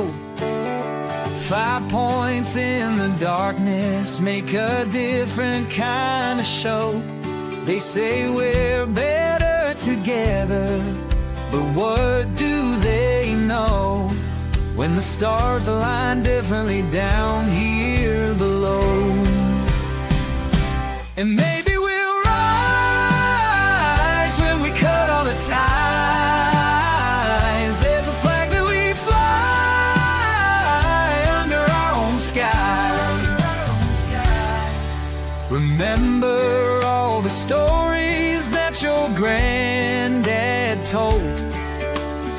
road. 5 points in the darkness make a different kind of show. They say we're better together, but what do they know when the stars align differently down here below? And maybe we'll rise when we cut all the ties. There's a flag that we fly under our own sky. Remember all the stories that your granddad told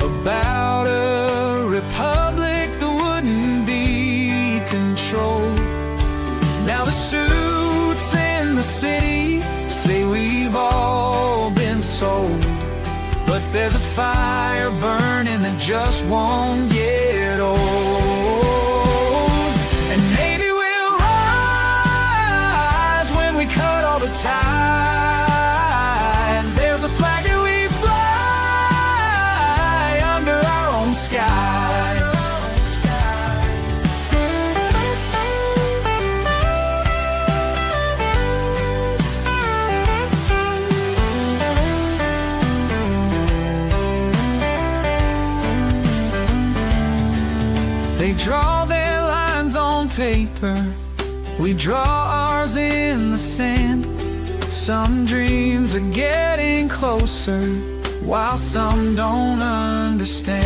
about a republic that wouldn't be controlled. Now the suits in the city say we've all been sold, but there's a fire burning that just won't get old. And maybe we'll rise when we cut all the ties. There's a flag that we fly under our own sky. They draw their lines on paper, we draw ours in the sand. Some dreams are getting closer, while some don't understand.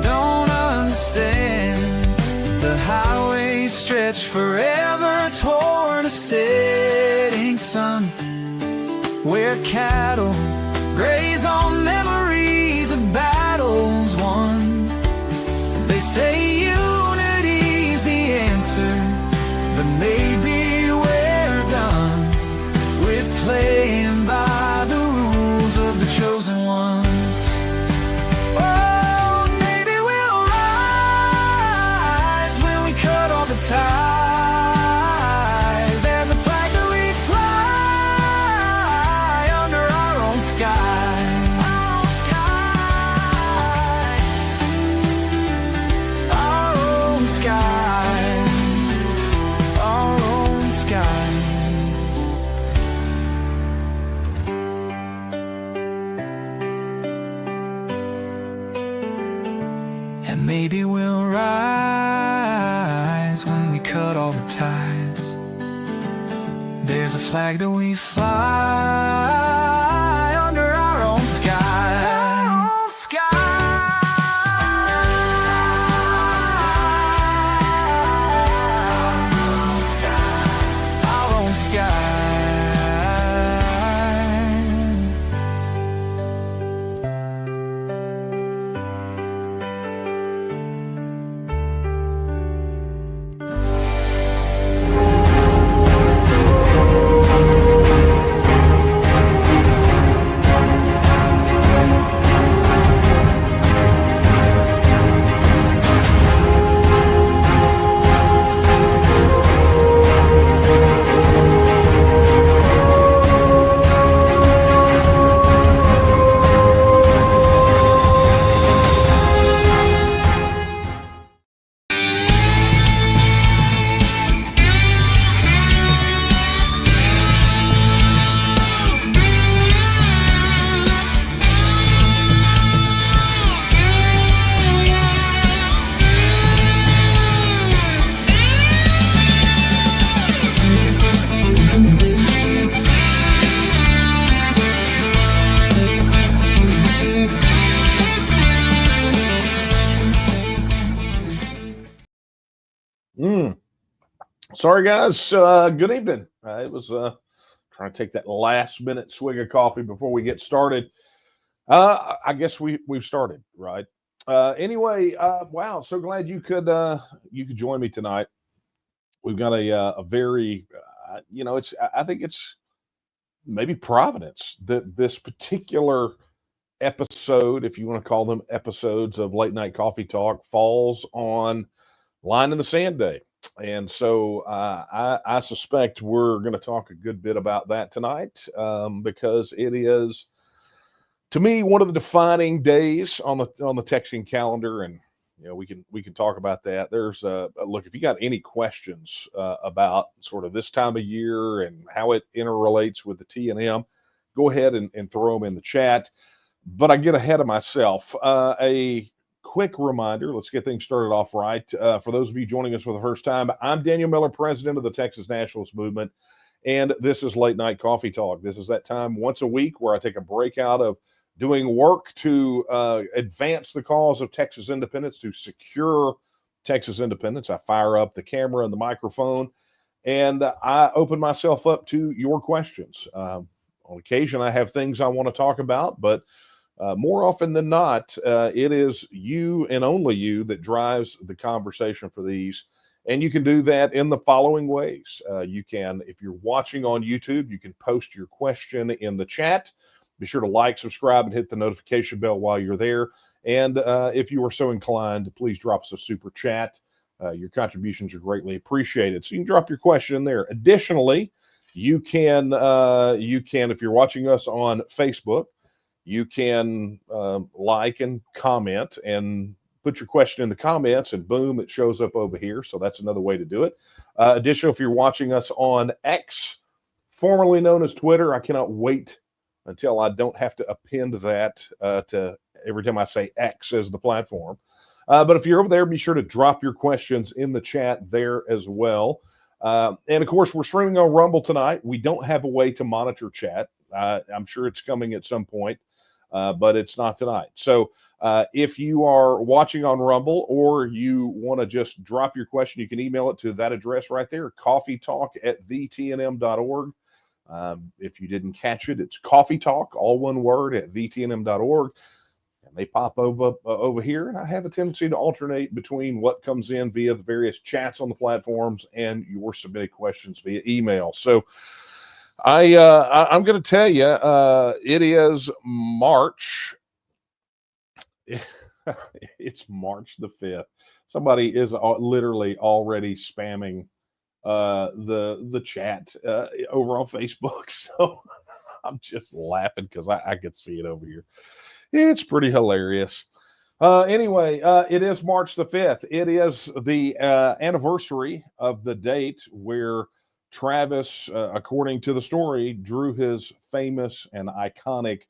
Don't understand. The highways stretch forever toward a setting sun, where cattle graze on memories of battles won. They say unity's the answer, but maybe we're done with playing by the rules of the chosen ones. Oh, maybe we'll rise when we cut all the ties. There's a flag that we fly under our own sky. And maybe we'll rise when we cut all the ties. There's a flag that we fly under our own sky. Our own sky. Our own sky. Sorry, guys. Good evening. It was trying to take that last minute swig of coffee before we get started. I guess we've started, right? Anyway, wow. So glad you could join me tonight. We've got a very, I think it's maybe Providence that this particular episode, if you want to call them episodes of Late Night Coffee Talk, falls on Line in the Sand Day. And so I suspect we're going to talk a good bit about that tonight because it is to me, one of the defining days on the Texan calendar, and we can talk about that. There's look, if you got any questions about sort of this time of year and how it interrelates with the TNM, go ahead and throw them in the chat. But I get ahead of myself. A quick reminder, let's get things started off right. For those of you joining us for the first time, I'm Daniel Miller, president of the Texas Nationalist Movement, and this is Late Night Coffee Talk. This is that time once a week where I take a break out of doing work to advance the cause of Texas independence, to secure Texas independence. I fire up the camera and the microphone, and I open myself up to your questions. On occasion, I have things I want to talk about, but more often than not, it is you and only you that drives the conversation for these. And you can do that in the following ways. You can, if you're watching on YouTube, you can post your question in the chat. Be sure to like, subscribe, and hit the notification bell while you're there. And if you are so inclined, please drop us a super chat. Your contributions are greatly appreciated. So you can drop your question in there. Additionally, you can, if you're watching us on Facebook, you can like and comment and put your question in the comments, and boom, it shows up over here. So that's another way to do it. Additionally, if you're watching us on X, formerly known as Twitter, I cannot wait until I don't have to append that to every time I say X as the platform. But if you're over there, be sure to drop your questions in the chat there as well. And of course, we're streaming on Rumble tonight. We don't have a way to monitor chat. I'm sure it's coming at some point, but it's not tonight. So if you are watching on Rumble or you want to just drop your question, you can email it to that address right there, coffeetalk@thetnm.org. If you didn't catch it, it's Coffee Talk, all one word, at thetnm.org. And they pop over here, and I have a tendency to alternate between what comes in via the various chats on the platforms and your submitted questions via email. So I'm going to tell you, it is March. It's March the 5th. Somebody is literally already spamming the chat over on Facebook. So I'm just laughing because I could see it over here. It's pretty hilarious. Anyway, it is March the 5th. It is the anniversary of the date where Travis, according to the story, drew his famous and iconic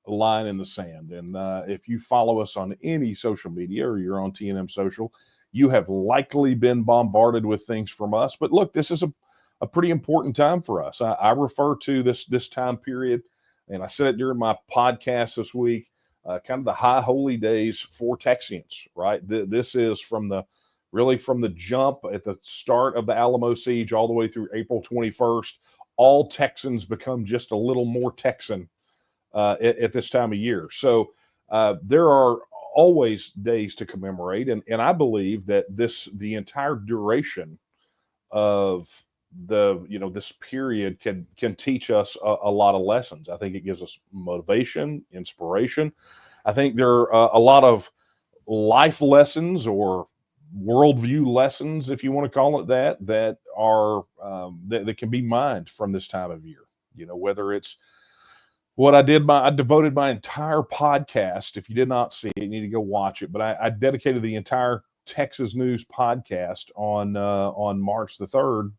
line in the sand. And if you follow us on any social media or you're on TNM Social, you have likely been bombarded with things from us. But look, this is a pretty important time for us. I refer to this time period, and I said it during my podcast this week, kind of the high holy days for Texians, right? This is from the jump at the start of the Alamo siege all the way through April 21st. All Texans become just a little more Texan at this time of year. So there are always days to commemorate, and I believe that the entire duration of this period can teach us a lot of lessons. I think it gives us motivation, inspiration. I think there are a lot of life lessons or worldview lessons, if you want to call it that are that can be mined from this time of year. Whether it's what I devoted my entire podcast. If you did not see it, you need to go watch it. But I dedicated the entire Texas News podcast on March the 3rd,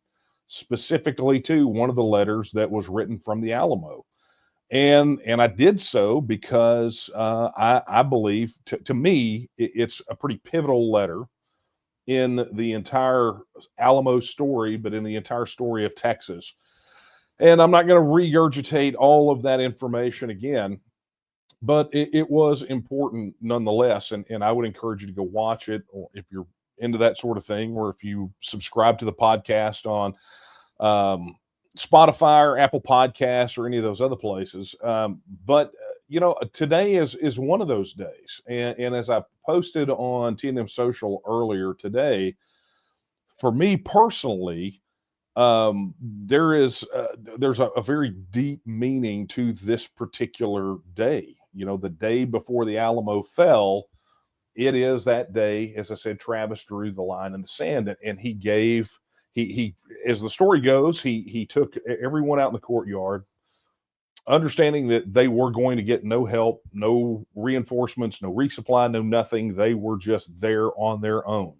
specifically to one of the letters that was written from the Alamo. And I did so because I believe, to me, it's a pretty pivotal letter in the entire Alamo story, but in the entire story of Texas. And I'm not going to regurgitate all of that information again, but it was important nonetheless. And I would encourage you to go watch it, or if you're into that sort of thing, or if you subscribe to the podcast on Spotify or Apple Podcasts or any of those other places. But today is one of those days. And as I posted on TNM Social earlier today, for me personally, there's a very deep meaning to this particular day. The day before the Alamo fell, it is that day, as I said, Travis drew the line in the sand, and he as the story goes, he took everyone out in the courtyard, understanding that they were going to get no help, no reinforcements, no resupply, no nothing. They were just there on their own.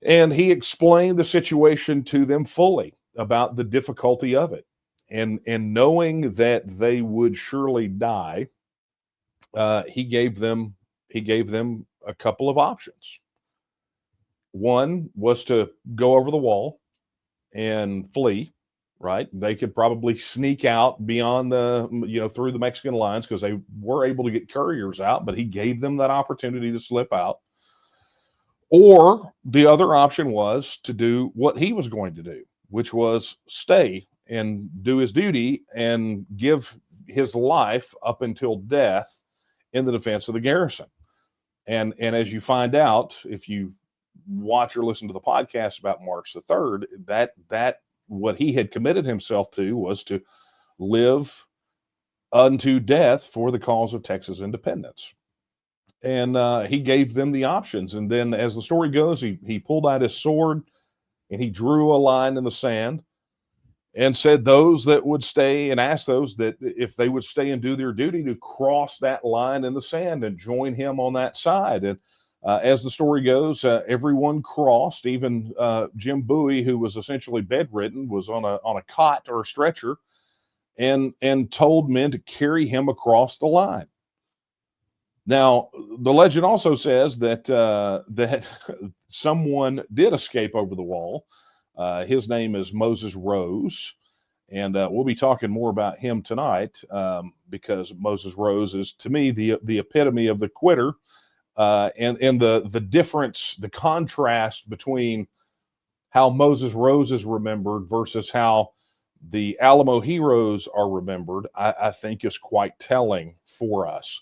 And he explained the situation to them fully about the difficulty of it. And knowing that they would surely die, he gave them a couple of options. One was to go over the wall and flee, right? They could probably sneak out beyond through the Mexican lines because they were able to get couriers out, but he gave them that opportunity to slip out. Or the other option was to do what he was going to do, which was stay and do his duty and give his life up until death in the defense of the garrison. And as you find out, if you watch or listen to the podcast about March the 3rd, that what he had committed himself to was to live unto death for the cause of Texas independence. And he gave them the options. And then as the story goes, he pulled out his sword and he drew a line in the sand and said those that would stay, and asked those that if they would stay and do their duty to cross that line in the sand and join him on that side. And as the story goes, everyone crossed. Even Jim Bowie, who was essentially bedridden, was on a cot or a stretcher, and told men to carry him across the line. Now, the legend also says that that someone did escape over the wall. His name is Moses Rose, and we'll be talking more about him tonight because Moses Rose is, to me, the epitome of the quitter, and the difference, the contrast between how Moses Rose is remembered versus how the Alamo heroes are remembered, I think is quite telling for us.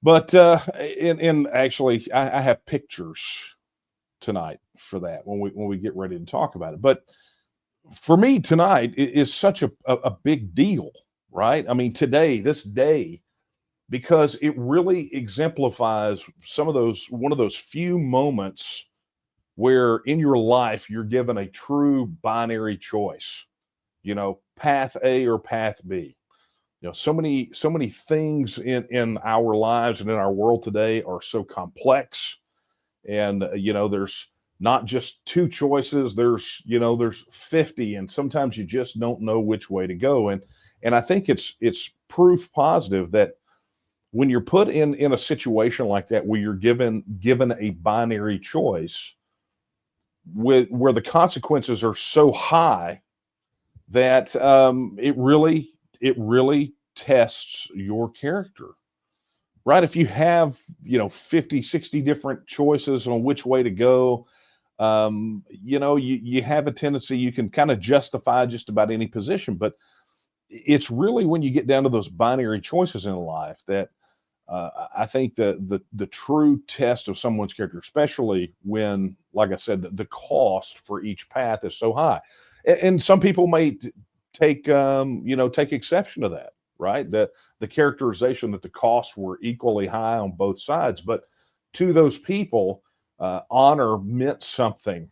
But actually, I have pictures tonight for that when we get ready to talk about it. But for me tonight, it is such a big deal, right? I mean, today, this day, because it really exemplifies one of those few moments where in your life you're given a true binary choice, path A or path B. So many things in our lives and in our world today are so complex. And, there's not just two choices, there's 50, and sometimes you just don't know which way to go. And I think it's proof positive that when you're put in a situation like that, where you're given a binary choice where the consequences are so high that it really tests your character, right? If you have 50, 60 different choices on which way to go, you have a tendency, you can kind of justify just about any position. But it's really when you get down to those binary choices in life that I think the true test of someone's character, especially when, like I said, the cost for each path is so high. And some people may take exception to that, right? The characterization that the costs were equally high on both sides. But to those people, honor meant something,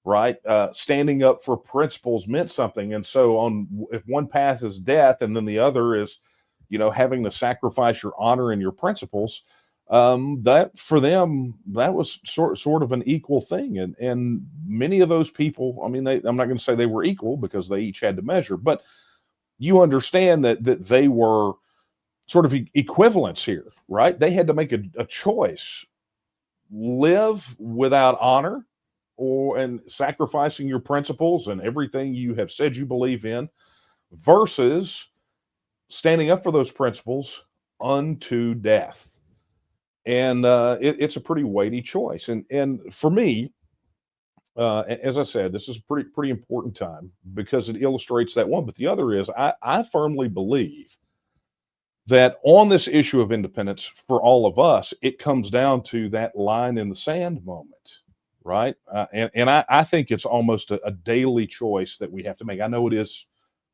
right? Standing up for principles meant something. And so if one path is death and then the other is, having to sacrifice your honor and your principles, that for them, that was sort of an equal thing. And many of those people, I mean, I'm not going to say they were equal because they each had to measure, but you understand that they were sort of equivalents here, right? They had to make a choice: live without honor and sacrificing your principles and everything you have said you believe in, versus standing up for those principles unto death. And it's a pretty weighty choice. And for me, as I said, this is a pretty important time because it illustrates that one. But the other is, I firmly believe that on this issue of independence for all of us, it comes down to that line in the sand moment, right? And I think it's almost a daily choice that we have to make. I know it is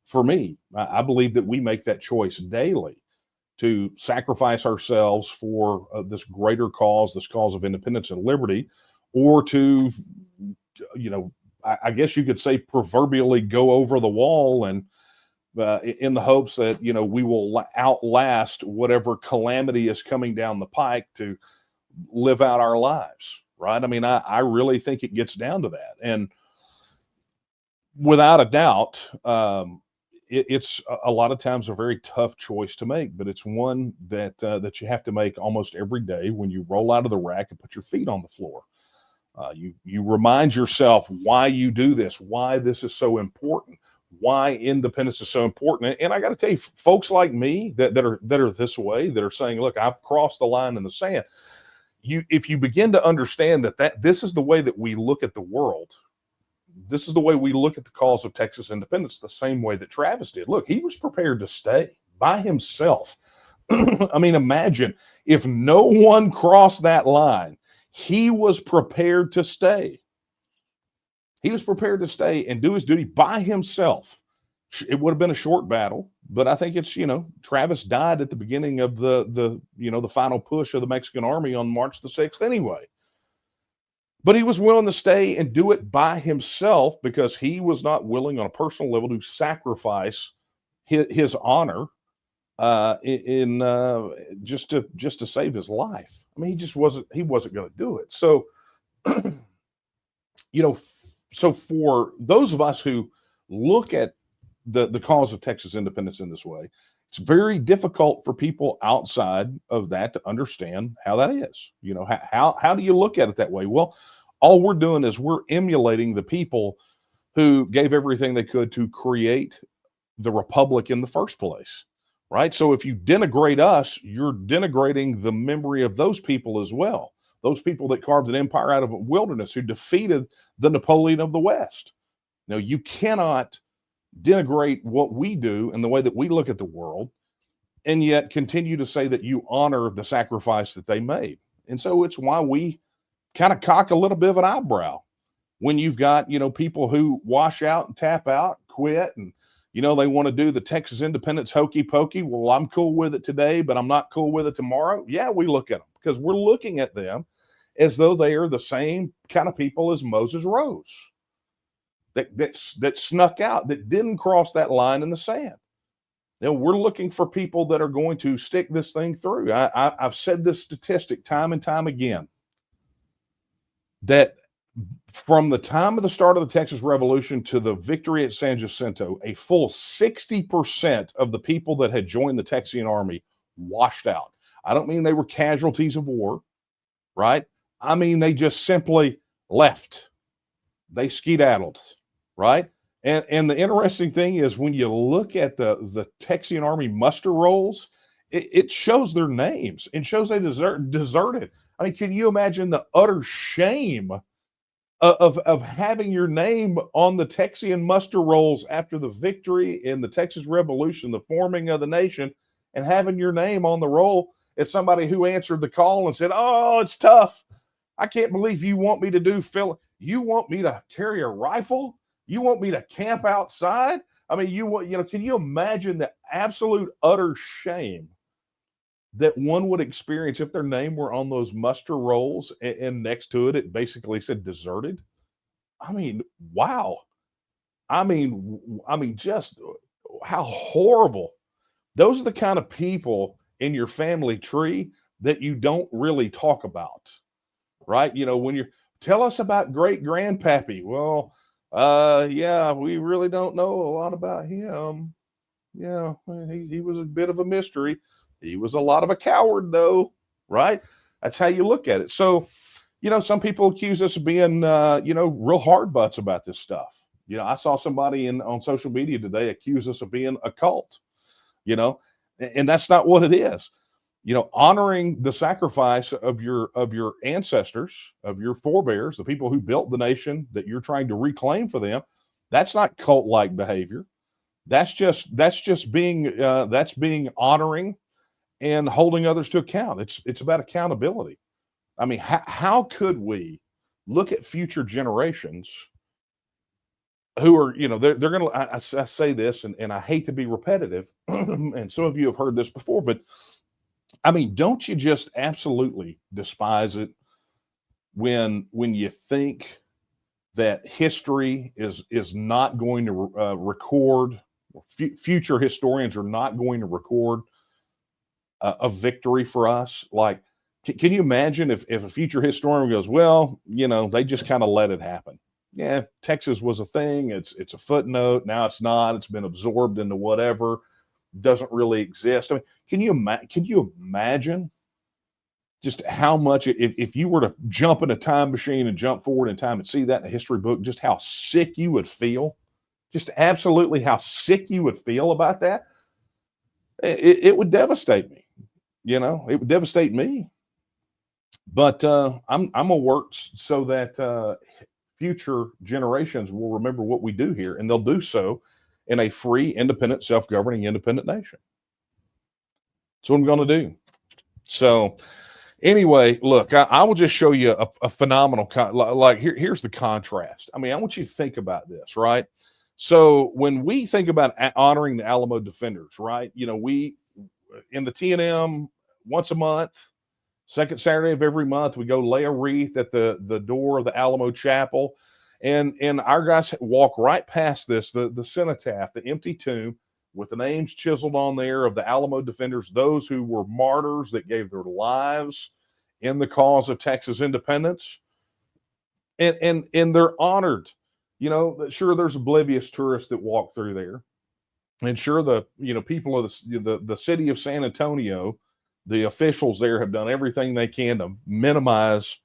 for me. I believe that we make that choice daily to sacrifice ourselves for this greater cause, this cause of independence and liberty, or to, I guess you could say, proverbially go over the wall and in the hopes that, we will outlast whatever calamity is coming down the pike to live out our lives, right? I mean, I really think it gets down to that. And without a doubt, it's a lot of times a very tough choice to make, but it's one that you have to make almost every day when you roll out of the rack and put your feet on the floor. You remind yourself why you do this, why this is so important, why independence is so important. And I got to tell you, folks like me that are this way, that are saying, look, I've crossed the line in the sand. If you begin to understand that this is the way that we look at the world, this is the way we look at the cause of Texas independence, the same way that Travis did. Look, he was prepared to stay by himself. I mean, imagine if no one crossed that line, he was prepared to stay. He was prepared to stay and do his duty by himself. It would have been a short battle, but I think it's, Travis died at the beginning of the final push of the Mexican army on March the 6th anyway. But he was willing to stay and do it by himself because he was not willing on a personal level to sacrifice his honor just to save his life. I mean, he wasn't going to do it. So, so for those of us who look at the cause of Texas independence in this way, it's very difficult for people outside of that to understand how that is. How do you look at it that way? Well, all we're doing is we're emulating the people who gave everything they could to create the republic in the first place, right? So if you denigrate us, you're denigrating the memory of those people as well. Those people that carved an empire out of a wilderness, who defeated the Napoleon of the West. Now, you cannot denigrate what we do and the way that we look at the world, and yet continue to say that you honor the sacrifice that they made. And so it's why we kind of cock a little bit of an eyebrow when you've got, people who wash out and tap out, quit, and, they want to do the Texas independence hokey pokey. Well, I'm cool with it today, but I'm not cool with it tomorrow. Yeah, we look at them because we're looking at them as though they are the same kind of people as Moses Rose. That snuck out, that didn't cross that line in the sand. We're looking for people that are going to stick this thing through. I've said this statistic time and time again, that from the time of the start of the Texas Revolution to the victory at San Jacinto, a full 60% of the people that had joined the Texian army washed out. I don't mean they were casualties of war, right? I mean they just simply left. They skedaddled. Right. And the interesting thing is, when you look at the Texian army muster rolls, it shows their names and shows they deserted. I mean, can you imagine the utter shame of having your name on the Texian muster rolls after the victory in the Texas Revolution, the forming of the nation, and having your name on the roll as somebody who answered the call and said, "Oh, it's tough. I can't believe you want me to do you want me to carry a rifle? You want me to camp outside?" I mean, can you imagine the absolute utter shame that one would experience if their name were on those muster rolls and next to it basically said deserted? I mean, wow. I mean, just how horrible. Those are the kind of people in your family tree that you don't really talk about, right? When you tell us about great grandpappy, well, yeah, we really don't know a lot about him. Yeah, he was a bit of a mystery. He was a lot of a coward, though, right? That's how you look at it. So, some people accuse us of being, real hard butts about this stuff. I saw somebody on social media today accuse us of being a cult, and that's not what it is. Honoring the sacrifice of your ancestors, of your forebears, the people who built the nation that you're trying to reclaim for them. That's not cult-like behavior. That's just being honoring and holding others to account. It's about accountability. I mean, how could we look at future generations who are, they're going to, I say this, and I hate to be repetitive, and some of you have heard this before, but I mean, don't you just absolutely despise it when you think that history is not going to record Future historians are not going to record a victory for us. Like, can you imagine if a future historian goes, well, they just kind of let it happen. Yeah, Texas was a thing. It's a footnote. Now it's not. It's been absorbed into whatever. Doesn't really exist. I mean, can you imagine just how much, if you were to jump in a time machine and jump forward in time and see that in a history book, just how sick you would feel? Just absolutely how sick you would feel about that. It would devastate me. It would devastate me. But I'm gonna work so that future generations will remember what we do here, and they'll do so in a free, independent, self-governing, independent nation. That's what I'm going to do. So anyway, look, I will just show you a phenomenal, here's the contrast. I mean, I want you to think about this, right? So when we think about honoring the Alamo defenders, right? We, in the TNM, once a month, second Saturday of every month, we go lay a wreath at the door of the Alamo Chapel. And our guys walk right past this, the cenotaph, the empty tomb with the names chiseled on there of the Alamo defenders, those who were martyrs that gave their lives in the cause of Texas independence. And they're honored. Sure, there's oblivious tourists that walk through there. And sure, the people of the city of San Antonio, the officials there have done everything they can to minimize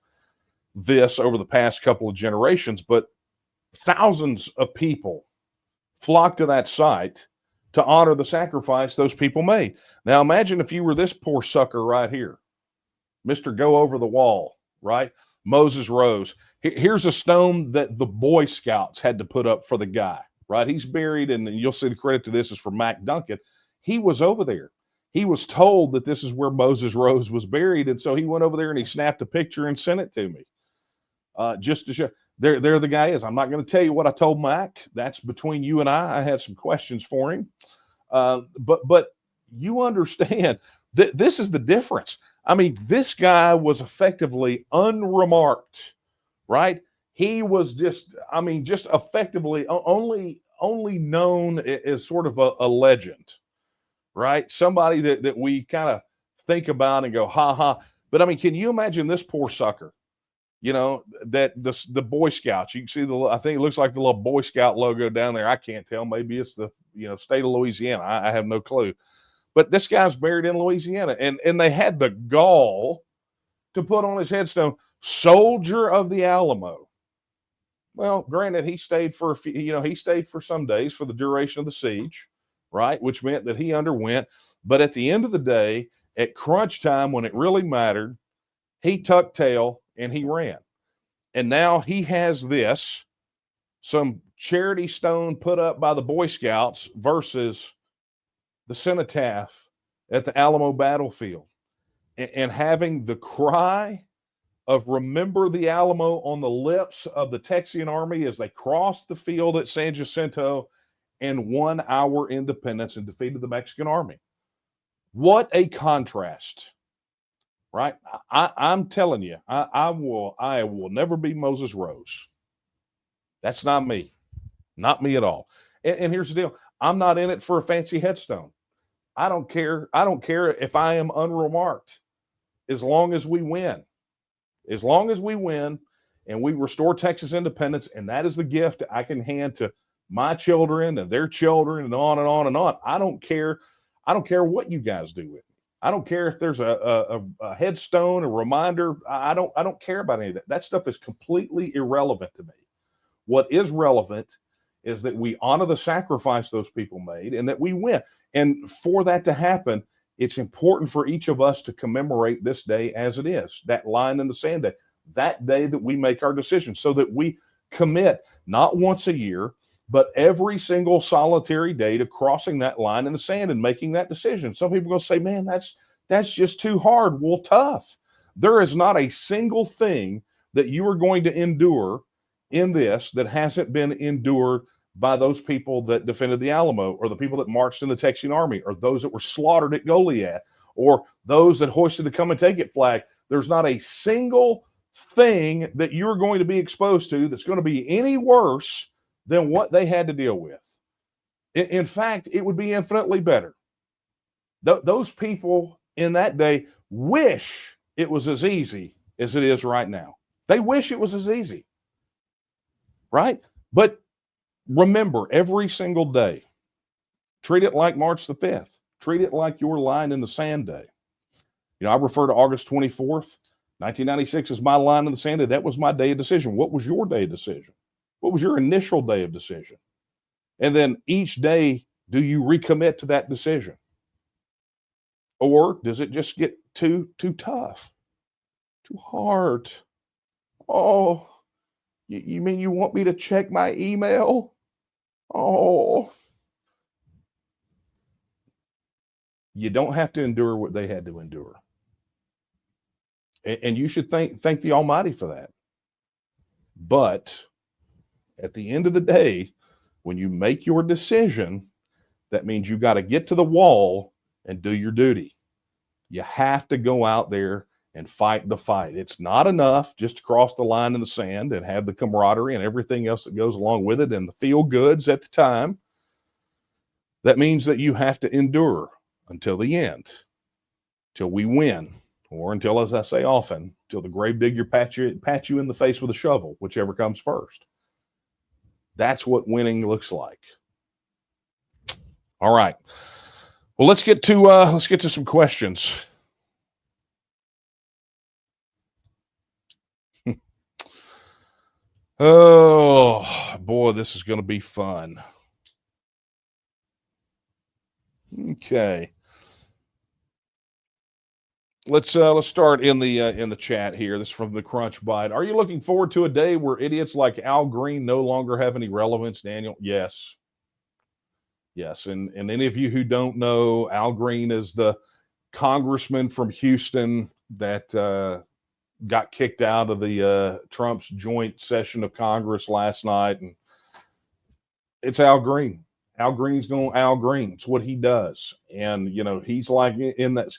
this over the past couple of generations, but thousands of people flock to that site to honor the sacrifice those people made. Now imagine if you were this poor sucker right here, Mr. Go Over the Wall, right? Moses Rose. Here's a stone that the Boy Scouts had to put up for the guy, right? He's buried, and you'll see the credit to this is for Mac Duncan. He was over there. He was told that this is where Moses Rose was buried, and so he went over there and he snapped a picture and sent it to me. Just to show, there the guy is. I'm not going to tell you what I told Mac. That's between you and I. I have some questions for him. But you understand that this is the difference. I mean, this guy was effectively unremarked, right? He was just effectively only known as sort of a legend, right? Somebody that we kind of think about and go, ha ha. But I mean, can you imagine this poor sucker? That the Boy Scouts, you can see I think it looks like the little Boy Scout logo down there. I can't tell. Maybe it's the, state of Louisiana. I have no clue. But this guy's buried in Louisiana, and they had the gall to put on his headstone, Soldier of the Alamo. Well, granted, he stayed for some days for the duration of the siege, right? Which meant that he underwent. But at the end of the day, at crunch time, when it really mattered, he tucked tail and he ran. And now he has some charity stone put up by the Boy Scouts versus the cenotaph at the Alamo battlefield, and having the cry of remember the Alamo on the lips of the Texian army as they crossed the field at San Jacinto and won our independence and defeated the Mexican army. What a contrast, right? I'm telling you, I will never be Moses Rose. That's not me at all. And here's the deal. I'm not in it for a fancy headstone. I don't care if I am unremarked, as long as we win. As long as we win and we restore Texas independence, and that is the gift I can hand to my children and their children and on and on and on. I don't care what you guys do with me. I don't care if there's a headstone, a reminder. I don't care about any of that. That stuff is completely irrelevant to me. What is relevant is that we honor the sacrifice those people made and that we win. And for that to happen, it's important for each of us to commemorate this day as it is, that line in the sand day, that day that we make our decision, so that we commit not once a year, but every single solitary day to crossing that line in the sand and making that decision. Some people are going to say, man, that's just too hard. Well, tough. There is not a single thing that you are going to endure in this that hasn't been endured by those people that defended the Alamo, or the people that marched in the Texian army, or those that were slaughtered at Goliad, or those that hoisted the come and take it flag. There's not a single thing that you're going to be exposed to that's going to be any worse than what they had to deal with. In fact, it would be infinitely better. Those people in that day wish it was as easy as it is right now. They wish it was as easy, right? But remember, every single day, treat it like March the 5th. Treat it like your line in the sand day. You know, I refer to August 24th, 1996 as my line in the sand day. That was my day of decision. What was your day of decision? What was your initial day of decision? And then each day, do you recommit to that decision? Or does it just get too tough, too hard? Oh, you mean you want me to check my email? Oh, you don't have to endure what they had to endure. And you should thank the Almighty for that. But at the end of the day, when you make your decision, that means you got to get to the wall and do your duty. You have to go out there and fight the fight. It's not enough just to cross the line in the sand and have the camaraderie and everything else that goes along with it and the feel goods at the time. That means that you have to endure until the end, till we win, or until, as I say often, till the grave digger pat you in the face with a shovel, whichever comes first. That's what winning looks like. All right. Well, let's get to some questions. Oh boy, this is going to be fun. Okay. Let's start in the chat here. This is from the Crunch Bite. Are you looking forward to a day where idiots like Al Green no longer have any relevance, Daniel? Yes. Yes. And any of you who don't know, Al Green is the congressman from Houston that got kicked out of the Trump's joint session of Congress last night. And it's Al Green. Al Green's going Al Green. It's what he does. And, you know, he's like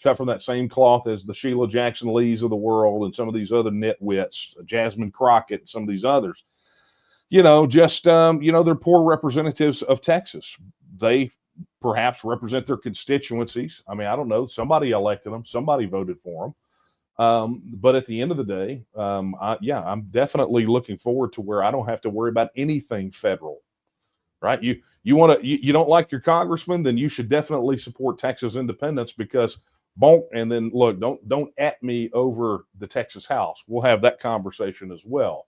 cut from that same cloth as the Sheila Jackson Lees of the world and some of these other nitwits, Jasmine Crockett, some of these others. You know, just, they're poor representatives of Texas. They perhaps represent their constituencies. I mean, I don't know. Somebody elected them. Somebody voted for them. But at the end of the day, I'm definitely looking forward to where I don't have to worry about anything federal, right? You don't like your congressman, then you should definitely support Texas independence because bonk, and then look, don't at me over the Texas House. We'll have that conversation as well.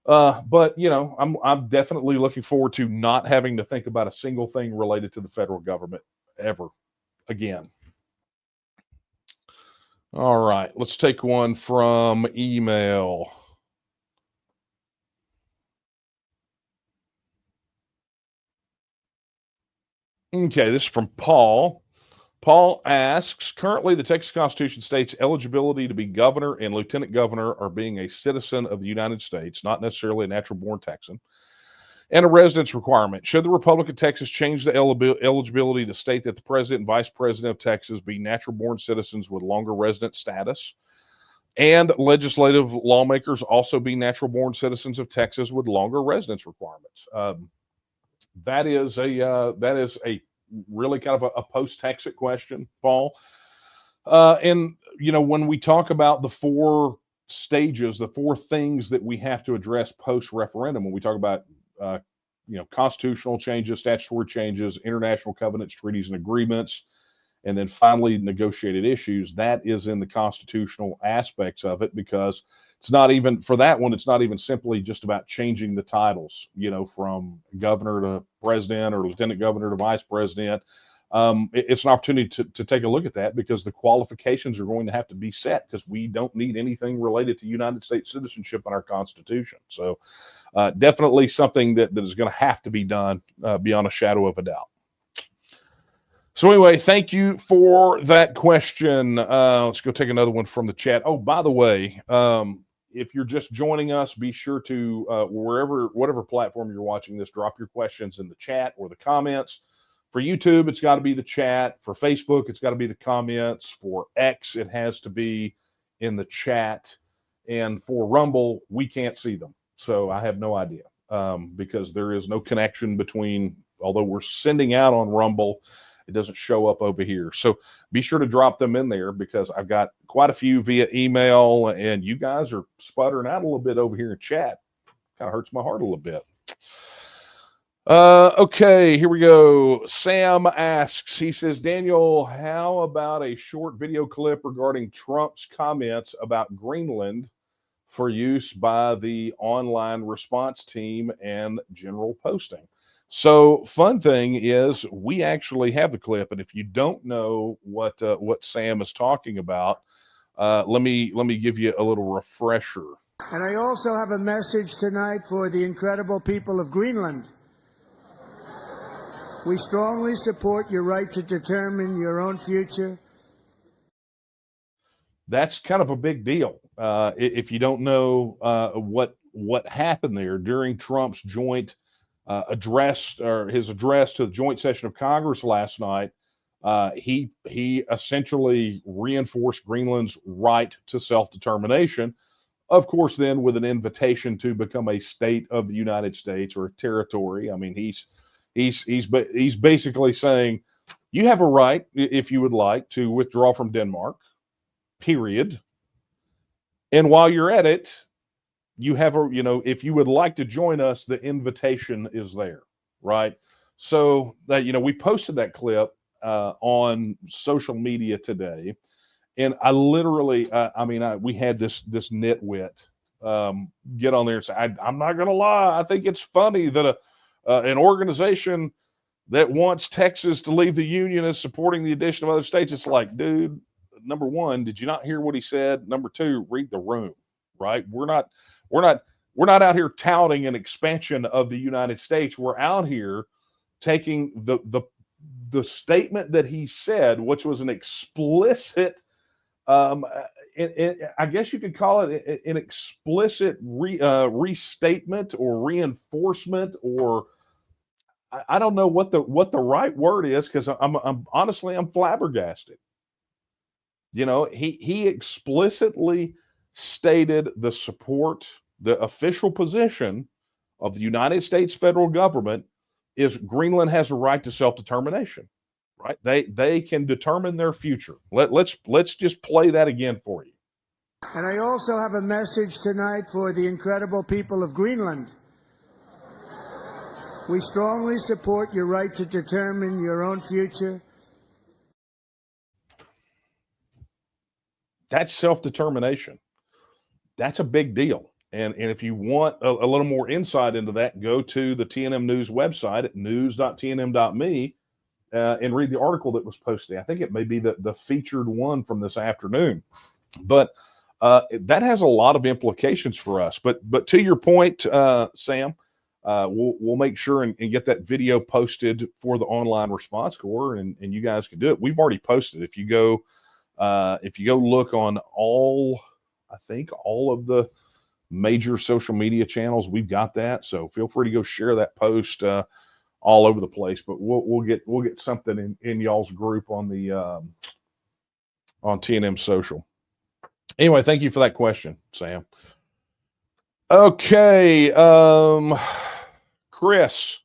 But you know, I'm definitely looking forward to not having to think about a single thing related to the federal government ever again. All right, let's take one from email. Okay, this is from Paul. Paul asks, currently the Texas Constitution states eligibility to be governor and lieutenant governor are being a citizen of the United States, not necessarily a natural-born Texan, and a residence requirement. Should the Republic of Texas change the eligibility to state that the president and vice president of Texas be natural-born citizens with longer resident status, and legislative lawmakers also be natural-born citizens of Texas with longer residence requirements? That is a really kind of a post-Texit question, Paul. And you know, when we talk about the four stages, the four things that we have to address post-referendum, when we talk about constitutional changes, statutory changes, international covenants, treaties, and agreements, and then finally negotiated issues, that is in the constitutional aspects of it, because it's not even, for that one, it's not even simply just about changing the titles, from governor to president or lieutenant governor to vice president. It's an opportunity to take a look at that, because the qualifications are going to have to be set, because we don't need anything related to United States citizenship in our Constitution. So definitely something that is going to have to be done beyond a shadow of a doubt. So anyway, thank you for that question. Let's go take another one from the chat. Oh, by the way, if you're just joining us, be sure to, whatever platform you're watching this, drop your questions in the chat or the comments. For YouTube, it's got to be the chat. For Facebook, it's got to be the comments. For X, it has to be in the chat. And for Rumble, we can't see them. So I have no idea, because there is no connection between although we're sending out on Rumble, it doesn't show up over here. So be sure to drop them in there, because I've got quite a few via email, and you guys are sputtering out a little bit over here in chat. Kind of hurts my heart a little bit. Okay, here we go. Sam asks, he says, Daniel, how about a short video clip regarding Trump's comments about Greenland for use by the online response team and general posting? So fun thing is, we actually have the clip, and if you don't know what Sam is talking about, let me give you a little refresher. And I also have a message tonight for the incredible people of Greenland. We strongly support your right to determine your own future. That's kind of a big deal. If you don't know what happened there during Trump's joint address, or his address to the joint session of Congress last night, he essentially reinforced Greenland's right to self-determination, of course, then with an invitation to become a state of the United States, or a territory. I mean, he's basically saying, you have a right, if you would like, to withdraw from Denmark, period. And while you're at it, you have if you would like to join us, the invitation is there, right? So that, we posted that clip on social media today, and I literally, we had this nitwit get on there and say, I'm not gonna lie, I think it's funny that an organization that wants Texas to leave the union is supporting the addition of other states. It's like, dude, number one, did you not hear what he said? Number two, read the room, right? We're not out here touting an expansion of the United States. We're out here taking the statement that he said, which was an explicit, I guess you could call it an explicit restatement or reinforcement, or I don't know what the right word is, because I'm honestly flabbergasted. He explicitly stated the support, the official position of the United States federal government is Greenland has a right to self-determination, right? They can determine their future. Let's just play that again for you. And I also have a message tonight for the incredible people of Greenland. We strongly support your right to determine your own future. That's self-determination. That's a big deal. And if you want a little more insight into that, go to the TNM News website at news.tnm.me and read the article that was posted. I think it may be the featured one from this afternoon. But that has a lot of implications for us. But to your point, Sam, we'll make sure and get that video posted for the online response corps, and you guys can do it. We've already posted. If you go look on all of the major social media channels, we've got that. So feel free to go share that post all over the place. But we'll get something in y'all's group on the on TNM Social. Anyway, thank you for that question, Sam. Okay, Chris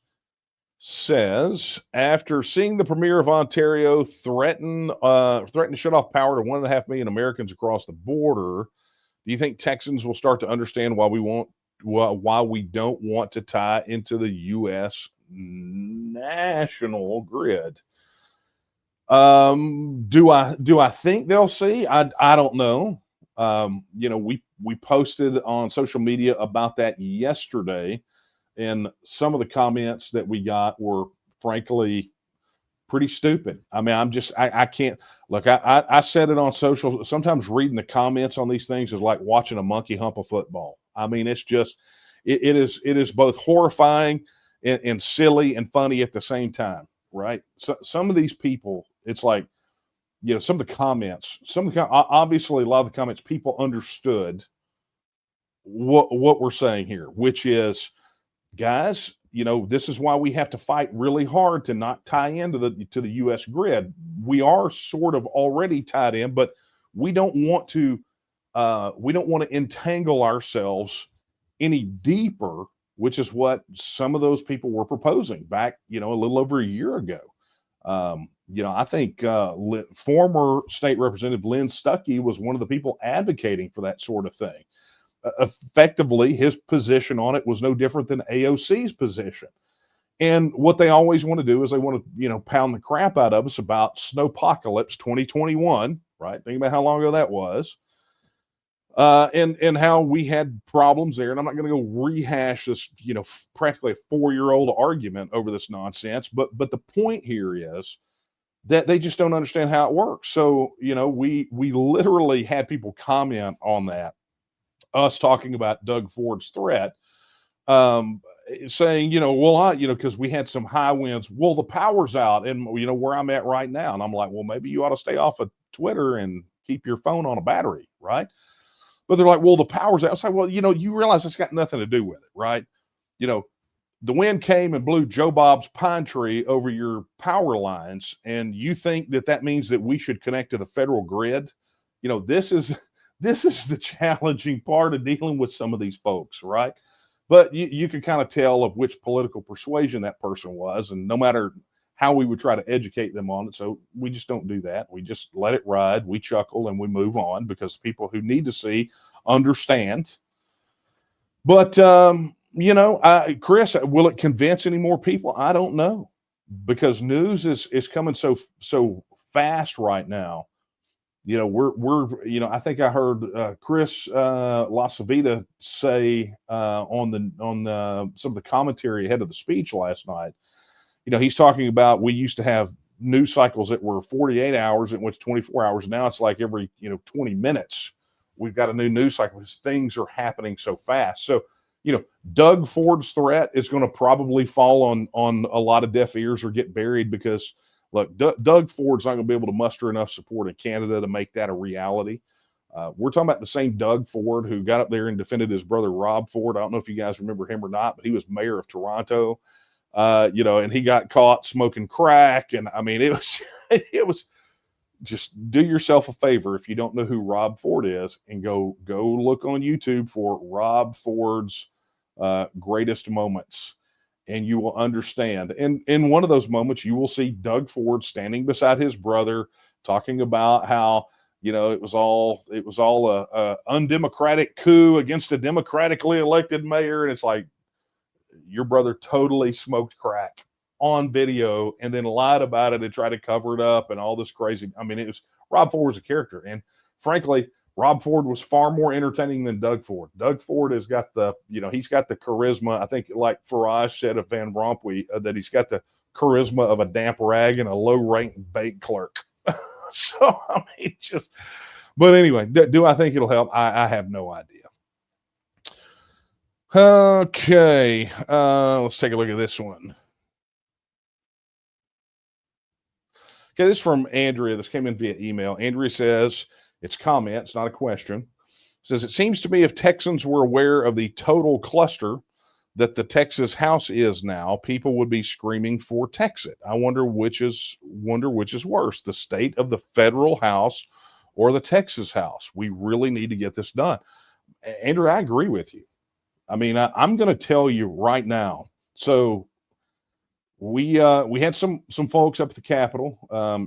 says, after seeing the premier of Ontario threaten to shut off power to 1.5 million Americans across the border, do you think Texans will start to understand why we don't want to tie into the U.S. national grid? Do I think they'll see? I don't know. We posted on social media about that yesterday, and some of the comments that we got were frankly pretty stupid. I mean, I can't look. I said it on social. Sometimes reading the comments on these things is like watching a monkey hump a football. I mean, it's just it is both horrifying and silly and funny at the same time, right? So some of these people, it's like, some of the comments, obviously a lot of the comments, people understood what we're saying here, which is, guys, this is why we have to fight really hard to not tie into the U.S. grid. We are sort of already tied in, but we don't want to entangle ourselves any deeper which is what some of those people were proposing back, a little over a year ago. I think former State Representative Lynn Stuckey was one of the people advocating for that sort of thing. Effectively, his position on it was no different than AOC's position. And what they always want to do is they want to, pound the crap out of us about Snowpocalypse 2021, right? Think about how long ago that was. And how we had problems there. And I'm not going to go rehash this, practically a 4-year-old argument over this nonsense. But the point here is that they just don't understand how it works. So, we literally had people comment on that, us talking about Doug Ford's threat, saying, because we had some high winds. Well, the power's out, and where I'm at right now. And I'm like, well, maybe you ought to stay off of Twitter and keep your phone on a battery, right? But they're like, well, the power's out. It's like, well, you realize it's got nothing to do with it, right? The wind came and blew Joe Bob's pine tree over your power lines, and you think that means that we should connect to the federal grid. This is the challenging part of dealing with some of these folks, right? But you can kind of tell of which political persuasion that person was, and no matter how we would try to educate them on it. So we just don't do that. We just let it ride. We chuckle and we move on because people who need to see understand. But, Chris, will it convince any more people? I don't know, because news is coming so fast right now. I think I heard Chris LaCivita say on some of the commentary ahead of the speech last night. He's talking about, we used to have news cycles that were 48 hours, in which 24 hours. Now it's like every 20 minutes we've got a new news cycle because things are happening so fast. So Doug Ford's threat is going to probably fall on a lot of deaf ears or get buried, because look, Doug Ford's not going to be able to muster enough support in Canada to make that a reality. We're talking about the same Doug Ford who got up there and defended his brother Rob Ford. I don't know if you guys remember him or not, but he was mayor of Toronto, and he got caught smoking crack. And I mean, it was just, do yourself a favor if you don't know who Rob Ford is, and go look on YouTube for Rob Ford's greatest moments, and you will understand. And in one of those moments, you will see Doug Ford standing beside his brother, talking about how it was all a undemocratic coup against a democratically elected mayor, and it's like, your brother totally smoked crack on video and then lied about it and tried to cover it up and all this crazy. I mean, Rob Ford was a character, and frankly, Rob Ford was far more entertaining than Doug Ford. Doug Ford has got he's got the charisma. I think, like Farage said of Van Rompuy, that he's got the charisma of a damp rag and a low-ranked bank clerk. So, I mean, but anyway, do I think it'll help? I have no idea. Okay, let's take a look at this one. Okay, this is from Andrea. This came in via email. Andrea says, it's comments, not a question. Says, it seems to me if Texans were aware of the total cluster that the Texas House is now, people would be screaming for TEXIT. I wonder which is worse, the state of the federal House or the Texas House. We really need to get this done. Andrea, I agree with you. I mean, I'm going to tell you right now. So we had some folks up at the Capitol.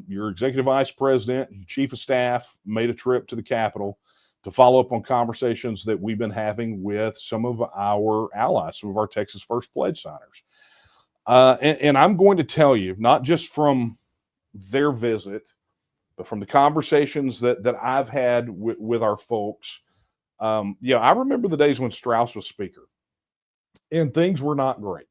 Your executive vice president, your chief of staff made a trip to the Capitol to follow up on conversations that we've been having with some of our allies, some of our Texas First Pledge signers. And I'm going to tell you, not just from their visit, but from the conversations that I've had with our folks. I remember the days when Strauss was speaker, and things were not great.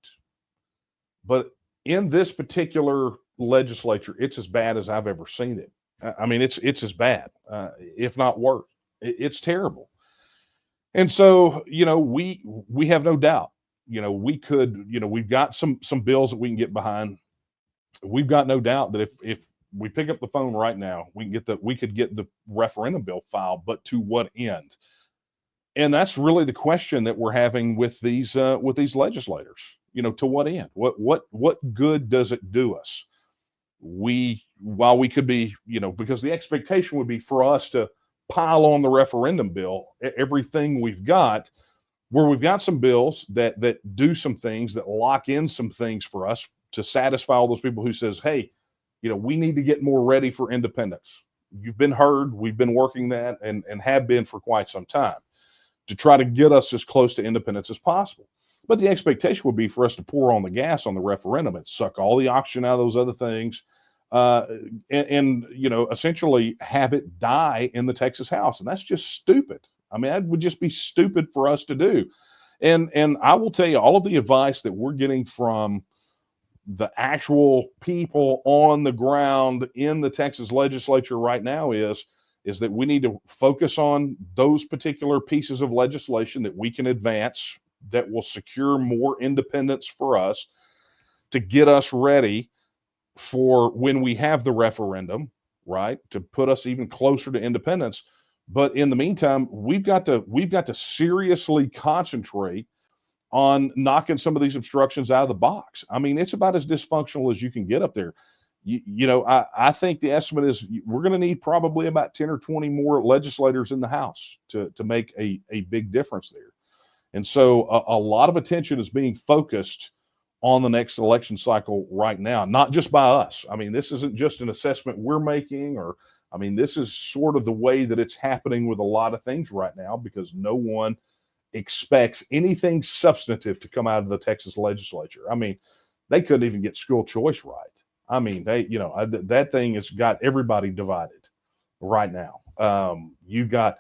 But in this particular legislature, it's as bad as I've ever seen it. I mean, it's as bad, if not worse. It's terrible. And so, we have no doubt, we could, we've got some bills that we can get behind. We've got no doubt that if we pick up the phone right now, we could get the referendum bill filed, but to what end? And that's really the question that we're having with these legislators. To what end? What good does it do us? While we could be, because the expectation would be for us to pile on the referendum bill everything we've got, where we've got some bills that do some things, that lock in some things for us to satisfy all those people who says, hey, we need to get more ready for independence. You've been heard. We've been working that and have been for quite some time to try to get us as close to independence as possible. But the expectation would be for us to pour on the gas on the referendum and suck all the oxygen out of those other things, and essentially have it die in the Texas House. And that's just stupid. I mean, that would just be stupid for us to do. And I will tell you, all of the advice that we're getting from the actual people on the ground in the Texas legislature right now is that we need to focus on those particular pieces of legislation that we can advance that will secure more independence for us, to get us ready for when we have the referendum, right? To put us even closer to independence. But in the meantime, we've got to seriously concentrate on knocking some of these obstructions out of the box. I mean, it's about as dysfunctional as you can get up there. I think the estimate is we're going to need probably about 10 or 20 more legislators in the House to make a big difference there. And so a lot of attention is being focused on the next election cycle right now, not just by us. I mean, this isn't just an assessment we're making, this is sort of the way that it's happening with a lot of things right now, because no one expects anything substantive to come out of the Texas legislature. I mean, they couldn't even get school choice right. I mean, that thing has got everybody divided right now. You got,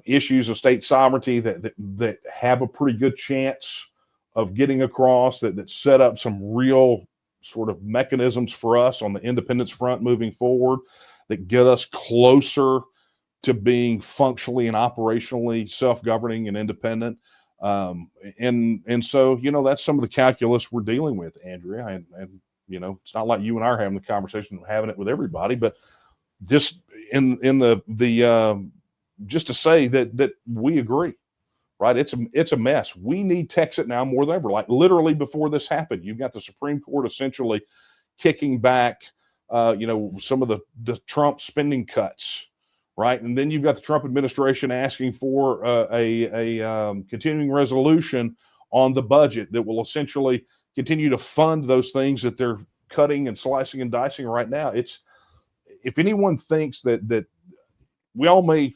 issues of state sovereignty that have a pretty good chance of getting across, that set up some real sort of mechanisms for us on the independence front moving forward, that get us closer to being functionally and operationally self-governing and independent. And so, that's some of the calculus we're dealing with, Andrea. And it's not like you and I are having the conversation, having it with everybody, but just in the just to say that we agree, right? It's a mess. We need TEXIT now more than ever. Like literally before this happened, you've got the Supreme Court essentially kicking back, some of the Trump spending cuts, right? And then you've got the Trump administration asking for a continuing resolution on the budget that will essentially continue to fund those things that they're cutting and slicing and dicing right now. If anyone thinks that we all may,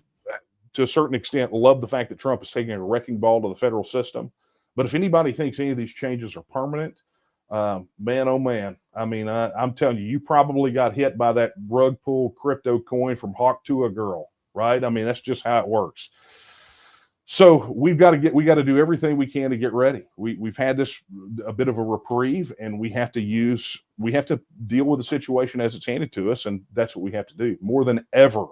to a certain extent, love the fact that Trump is taking a wrecking ball to the federal system, but if anybody thinks any of these changes are permanent, man, oh man. I mean, I'm telling you, you probably got hit by that rug pull crypto coin from Hawk to a girl, right? I mean, that's just how it works. So we got to do everything we can to get ready. We've had a bit of a reprieve, and we have to deal with the situation as it's handed to us. And that's what we have to do more than ever.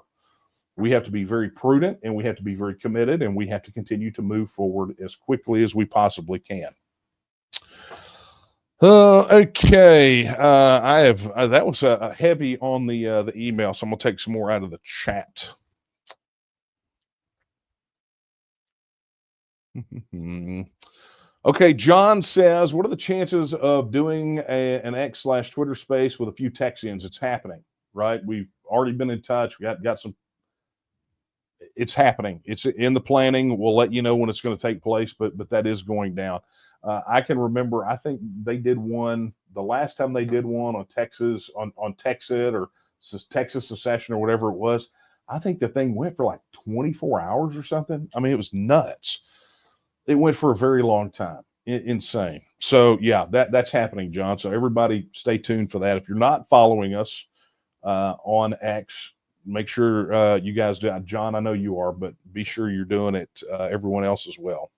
We have to be very prudent, and we have to be very committed, and we have to continue to move forward as quickly as we possibly can. Okay. That was heavy on the email, so I'm gonna take some more out of the chat. Okay, John says, what are the chances of doing an X/Twitter space with a few Texians? It's happening, right? We've already been in touch. We got some. It's happening. It's in the planning. We'll let you know when it's going to take place, but that is going down. I can remember, I think they did one, the last time they did one on Texas, on TEXIT or Texas Secession or whatever it was. I think the thing went for like 24 hours or something. I mean, it was nuts. It went for a very long time. Insane. So yeah, that's happening, John. So everybody stay tuned for that. If you're not following us on X, make sure you guys do. John, I know you are, but be sure you're doing it. Everyone else as well.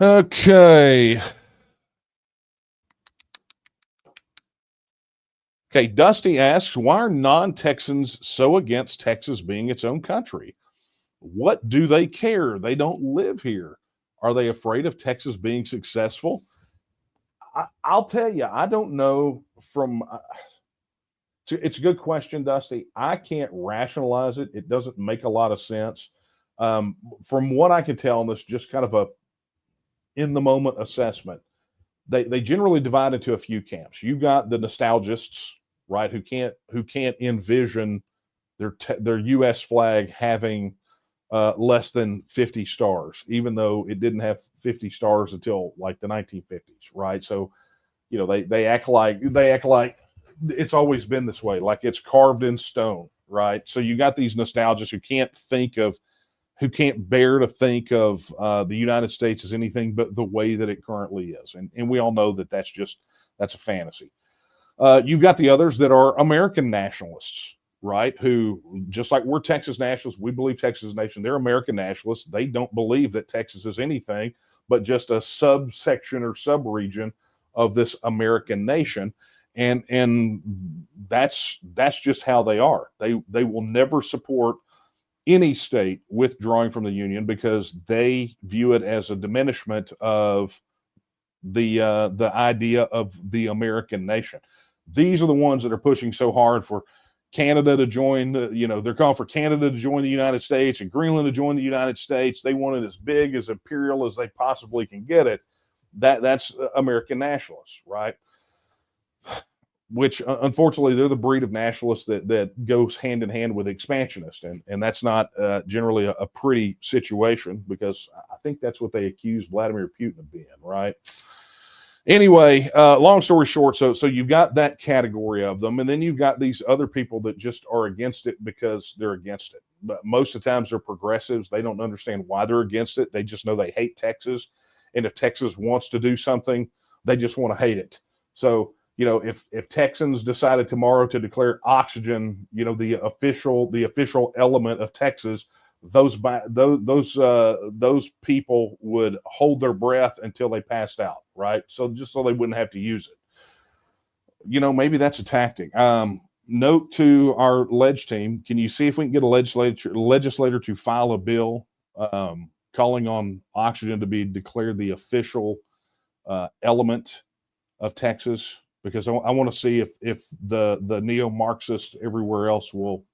Okay. Okay, Dusty asks, why are non-Texans so against Texas being its own country? What do they care? They don't live here. Are they afraid of Texas being successful? I'll tell you, I don't know from... it's a good question, Dusty. I can't rationalize it. It doesn't make a lot of sense. From what I can tell, and this just kind of a in-the-moment assessment, they generally divide into a few camps. You've got the nostalgists, right, who can't envision their U.S. flag having less than 50 stars, even though it didn't have 50 stars until like the 1950s, right? So, you know, they act like it's always been this way, like it's carved in stone, right? So you got these nostalgists who can't bear to think of the United States as anything but the way that it currently is, and we all know that that's a fantasy. You've got the others that are American nationalists, right? Who, just like we're Texas nationalists, we believe Texas is a nation. They're American nationalists. They don't believe that Texas is anything but just a subsection or subregion of this American nation. And that's just how they are. They will never support any state withdrawing from the Union because they view it as a diminishment of the idea of the American nation. These are the ones that are pushing so hard for Canada to join they're calling for Canada to join the United States and Greenland to join the United States. They want it as big, as imperial as they possibly can get it. That's American nationalists, right? Which unfortunately they're the breed of nationalists that goes hand in hand with expansionists, and that's not generally a pretty situation, because I think that's what they accuse Vladimir Putin of being, right? Anyway, long story short, so you've got that category of them, and then you've got these other people that just are against it because they're against it. But most of the times they're progressives. They don't understand why they're against it. They just know they hate Texas, and if Texas wants to do something, they just want to hate it. So, you know, if Texans decided tomorrow to declare oxygen, you know, the official element of Texas, those people would hold their breath until they passed out, right? So just so they wouldn't have to use it. You know, maybe that's a tactic. Note to our ledge team: can you see if we can get a legislator to file a bill calling on oxygen to be declared the official element of Texas? Because I want to see if the neo-Marxists everywhere else will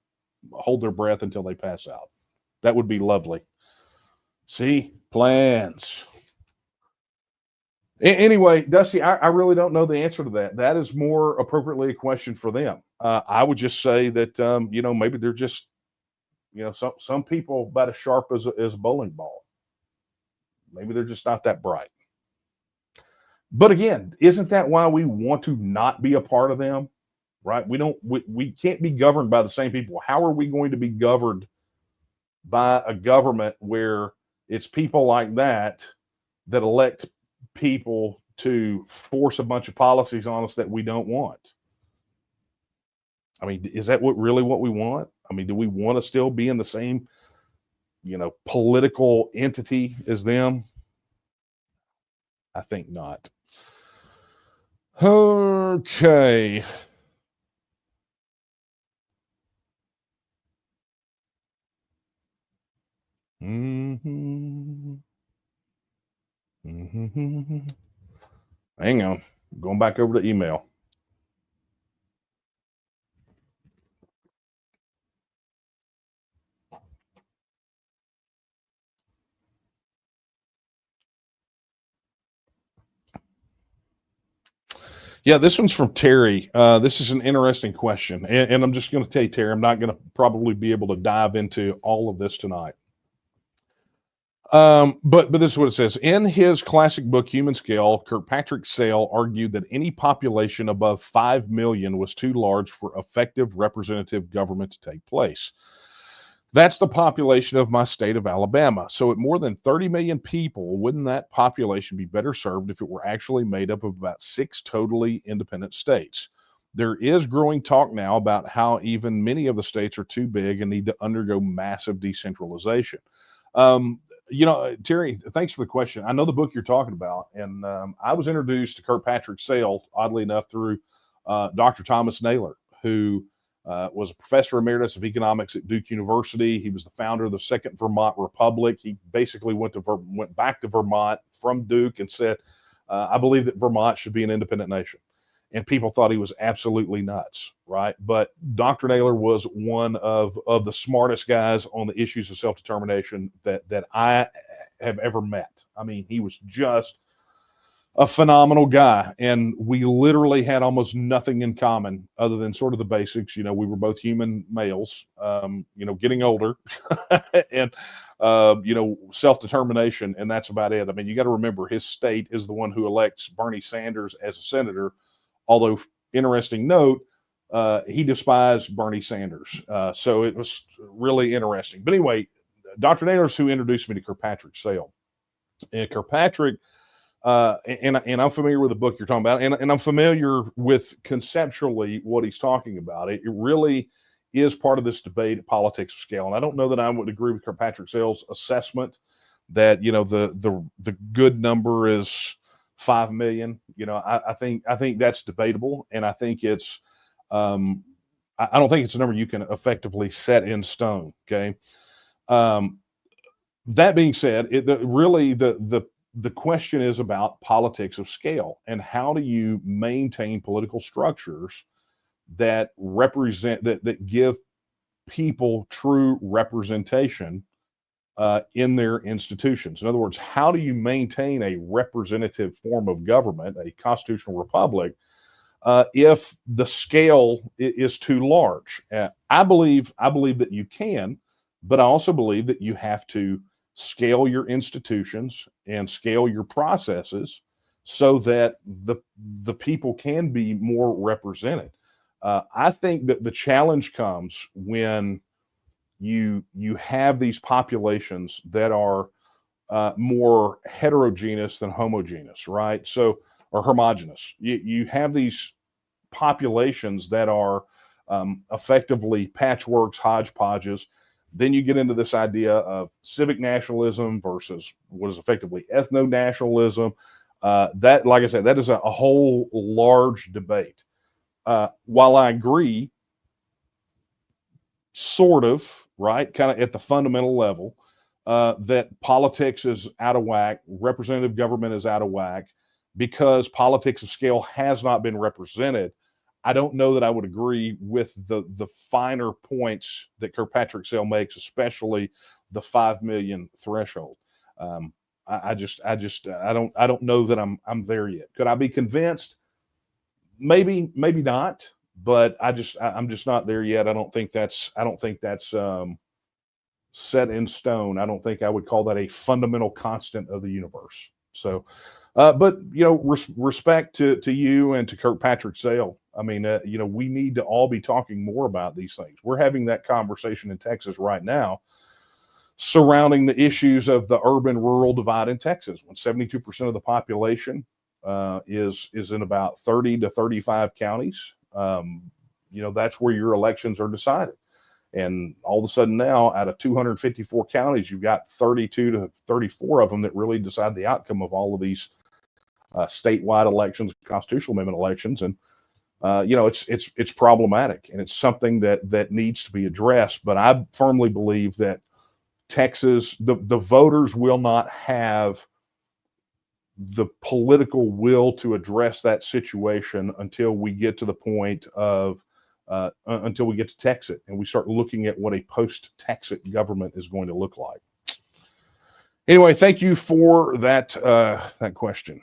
hold their breath until they pass out. That would be lovely. See, plans. Anyway, Dusty, I really don't know the answer to that. That is more appropriately a question for them. I would just say that maybe they're just some people about as sharp as a bowling ball. Maybe they're just not that bright. But again, isn't that why we want to not be a part of them? Right? We can't be governed by the same people. How are we going to be governed by a government where it's people like that elect people to force a bunch of policies on us that we don't want? I mean, is that what we want? I mean, do we want to still be in the same, political entity as them? I think not. Okay. Mm-hmm. Mm-hmm. Hang on. Going back over to email. Yeah, this one's from Terry. This is an interesting question. And I'm just going to tell you, Terry, I'm not going to probably be able to dive into all of this tonight. But this is what it says. In his classic book, Human Scale, Kirkpatrick Sale argued that any population above 5 million was too large for effective representative government to take place. That's the population of my state of Alabama. So at more than 30 million people, wouldn't that population be better served if it were actually made up of about 6 totally independent states? There is growing talk now about how even many of the states are too big and need to undergo massive decentralization. Terry, thanks for the question. I know the book you're talking about, and I was introduced to Kirkpatrick Sale, oddly enough, through Dr. Thomas Naylor, who was a professor emeritus of economics at Duke University. He was the founder of the Second Vermont Republic. He basically went back to Vermont from Duke and said, I believe that Vermont should be an independent nation. And people thought he was absolutely nuts, right? But Dr. Naylor was one of the smartest guys on the issues of self-determination that I have ever met. I mean, he was just a phenomenal guy, and we literally had almost nothing in common other than sort of the basics. You know, we were both human males, you know, getting older, and you know, self-determination, and that's about it. I mean, you got to remember, his state is the one who elects Bernie Sanders as a senator. Although, interesting note, he despised Bernie Sanders, so it was really interesting. But anyway, Dr. Naylor is who introduced me to Kirkpatrick Sale, and Kirkpatrick. And I'm familiar with the book you're talking about, and I'm familiar with conceptually what he's talking about. It really is part of this debate at politics of scale, and I don't know that I would agree with Kirkpatrick Sale's assessment that, you know, the good number is 5 million. You know, I think that's debatable, and I think it's I don't think it's a number you can effectively set in stone. Okay. That being said, the question is about politics of scale, and how do you maintain political structures that represent that give people true representation in their institutions. In other words, how do you maintain a representative form of government, a constitutional republic, if the scale is too large? I believe that you can, but I also believe that you have to scale your institutions and scale your processes so that the people can be more represented. I think that the challenge comes when you have these populations that are more heterogeneous than homogeneous, right? So, or homogeneous. You have these populations that are effectively patchworks, hodgepodges. Then you get into this idea of civic nationalism versus what is effectively ethno-nationalism. That, like I said, that is a whole large debate. While I agree, sort of, right, kind of at the fundamental level, that politics is out of whack, representative government is out of whack, because politics of scale has not been represented. I don't know that I would agree with the finer points that Kirkpatrick Sale makes, especially the 5 million threshold. I don't know that I'm there yet. Could I be convinced? Maybe not, but I'm just not there yet. I don't think that's set in stone. I don't think I would call that a fundamental constant of the universe. So, but you know, respect to you and to Kirkpatrick Sale. I mean, you know, we need to all be talking more about these things. We're having that conversation in Texas right now surrounding the issues of the urban-rural divide in Texas, when 72% of the population is in about 30 to 35 counties. You know, that's where your elections are decided. And all of a sudden now, out of 254 counties, you've got 32 to 34 of them that really decide the outcome of all of these statewide elections, constitutional amendment elections. And you know, it's problematic, and it's something that needs to be addressed. But I firmly believe that Texas, the voters will not have the political will to address that situation until we get to the point of until we get to TEXIT and we start looking at what a post-TEXIT government is going to look like. Anyway, thank you for that question.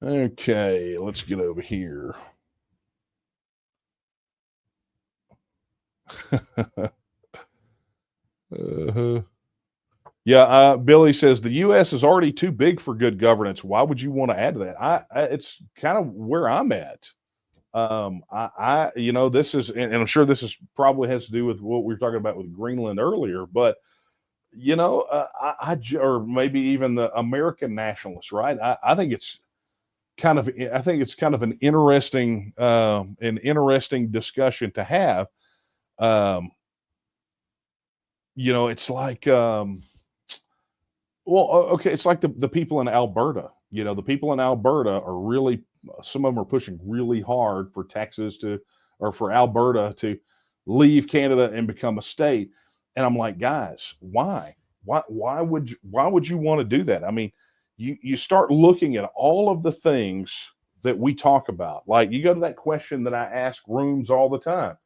Okay, let's get over here. Yeah, Billy says the U.S. is already too big for good governance. Why would you want to add to that? It's kind of where I'm at. You know, this is, and I'm sure this is probably has to do with what we were talking about with Greenland earlier, but you know, or maybe even the American nationalists, right? I think it's kind of an interesting discussion to have. You know, it's like, well, okay, it's like the people in Alberta. You know, the people in Alberta are really, some of them are pushing really hard for Texas or for Alberta to leave Canada and become a state. And I'm like, guys, why? Why would you want to do that? I mean, you start looking at all of the things that we talk about. Like, you go to that question that I ask rooms all the time.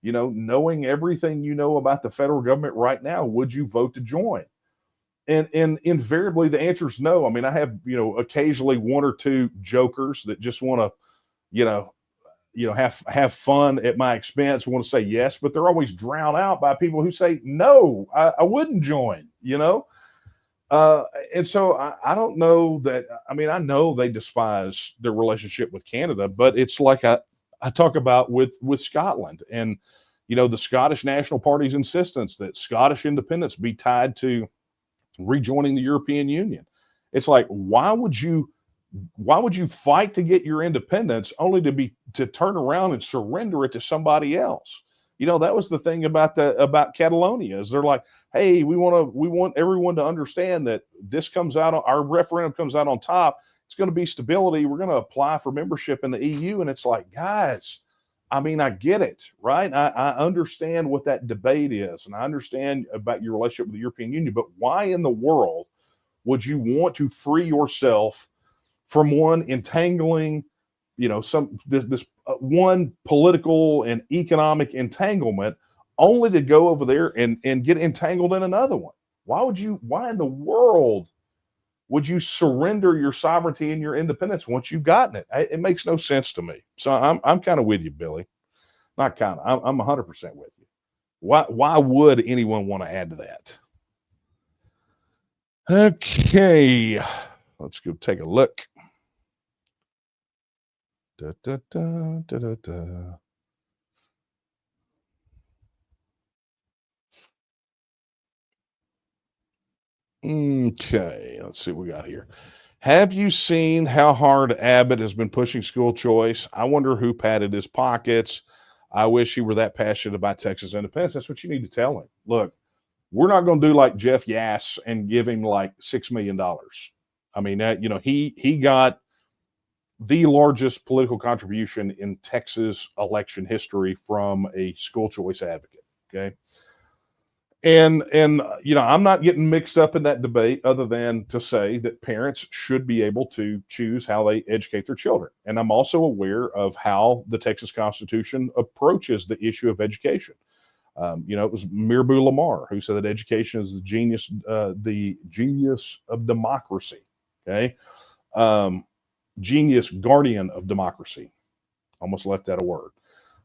You know, knowing everything you know about the federal government right now, would you vote to join? And invariably the answer is no. I mean, I have, occasionally one or two jokers that just want to, you know, have fun at my expense, want to say yes, but they're always drowned out by people who say no, I wouldn't join, and so I don't know that. I mean, I know they despise their relationship with Canada, but it's like I talk about with Scotland and, the Scottish National Party's insistence that Scottish independence be tied to rejoining the European Union. It's like, why would you fight to get your independence only to turn around and surrender it to somebody else? That was the thing about Catalonia, is they're like, hey, we want everyone to understand that this comes out, our referendum comes out on top. It's going to be stability. We're going to apply for membership in the EU. And it's like, guys, I mean, I get it, right? I understand what that debate is, and I understand about your relationship with the European Union, but why in the world would you want to free yourself from one entangling, this one political and economic entanglement, only to go over there and get entangled in another one? Why in the world would you surrender your sovereignty and your independence once you've gotten it? It makes no sense to me. So I'm kind of with you, Billy. Not kind of. I'm 100% with you. Why would anyone want to add to that? Okay, let's go take a look. Da, da, da, da, da, da. Okay, let's see what we got here. Have you seen how hard Abbott has been pushing school choice? I wonder who padded his pockets. I wish he were that passionate about Texas independence. That's what you need to tell him. Look, we're not going to do like Jeff Yass and give him like $6 million. I mean, he got the largest political contribution in Texas election history from a school choice advocate. Okay. And I'm not getting mixed up in that debate, other than to say that parents should be able to choose how they educate their children. And I'm also aware of how the Texas Constitution approaches the issue of education. It was Mirabou Lamar who said that education is the genius of democracy. Okay. Genius guardian of democracy. Almost left out a word.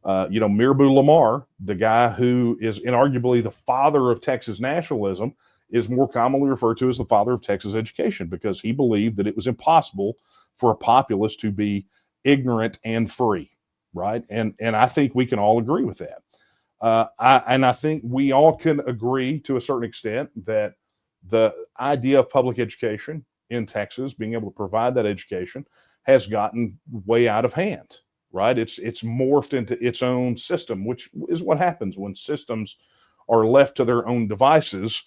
Mirabou Lamar, the guy who is inarguably the father of Texas nationalism, is more commonly referred to as the father of Texas education, because he believed that it was impossible for a populace to be ignorant and free, right? And I think we can all agree with that. I think we all can agree to a certain extent that the idea of public education in Texas, being able to provide that education, has gotten way out of hand. Right? It's morphed into its own system, which is what happens when systems are left to their own devices.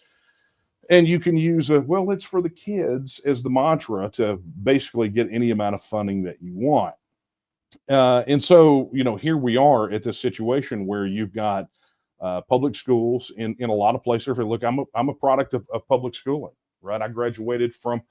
And you can use it's for the kids as the mantra to basically get any amount of funding that you want. And so, here we are at this situation where you've got public schools in a lot of places. Look, I'm a product of public schooling, right? I graduated from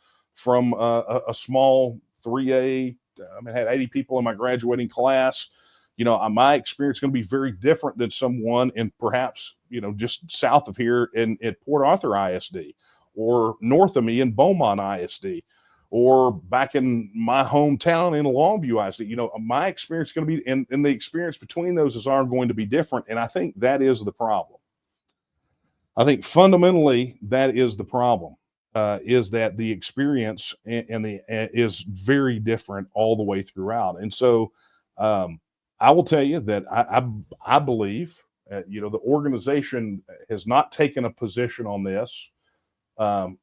a small 3A. I had 80 people in my graduating class. My experience is going to be very different than someone in perhaps, just south of here at Port Arthur ISD, or north of me in Beaumont ISD, or back in my hometown in Longview ISD. My experience is going to be, and the experience between those are going to be different. And I think that is the problem. I think fundamentally that is the problem. Is that the experience is very different all the way throughout. And so I will tell you that I believe, the organization has not taken a position on this. But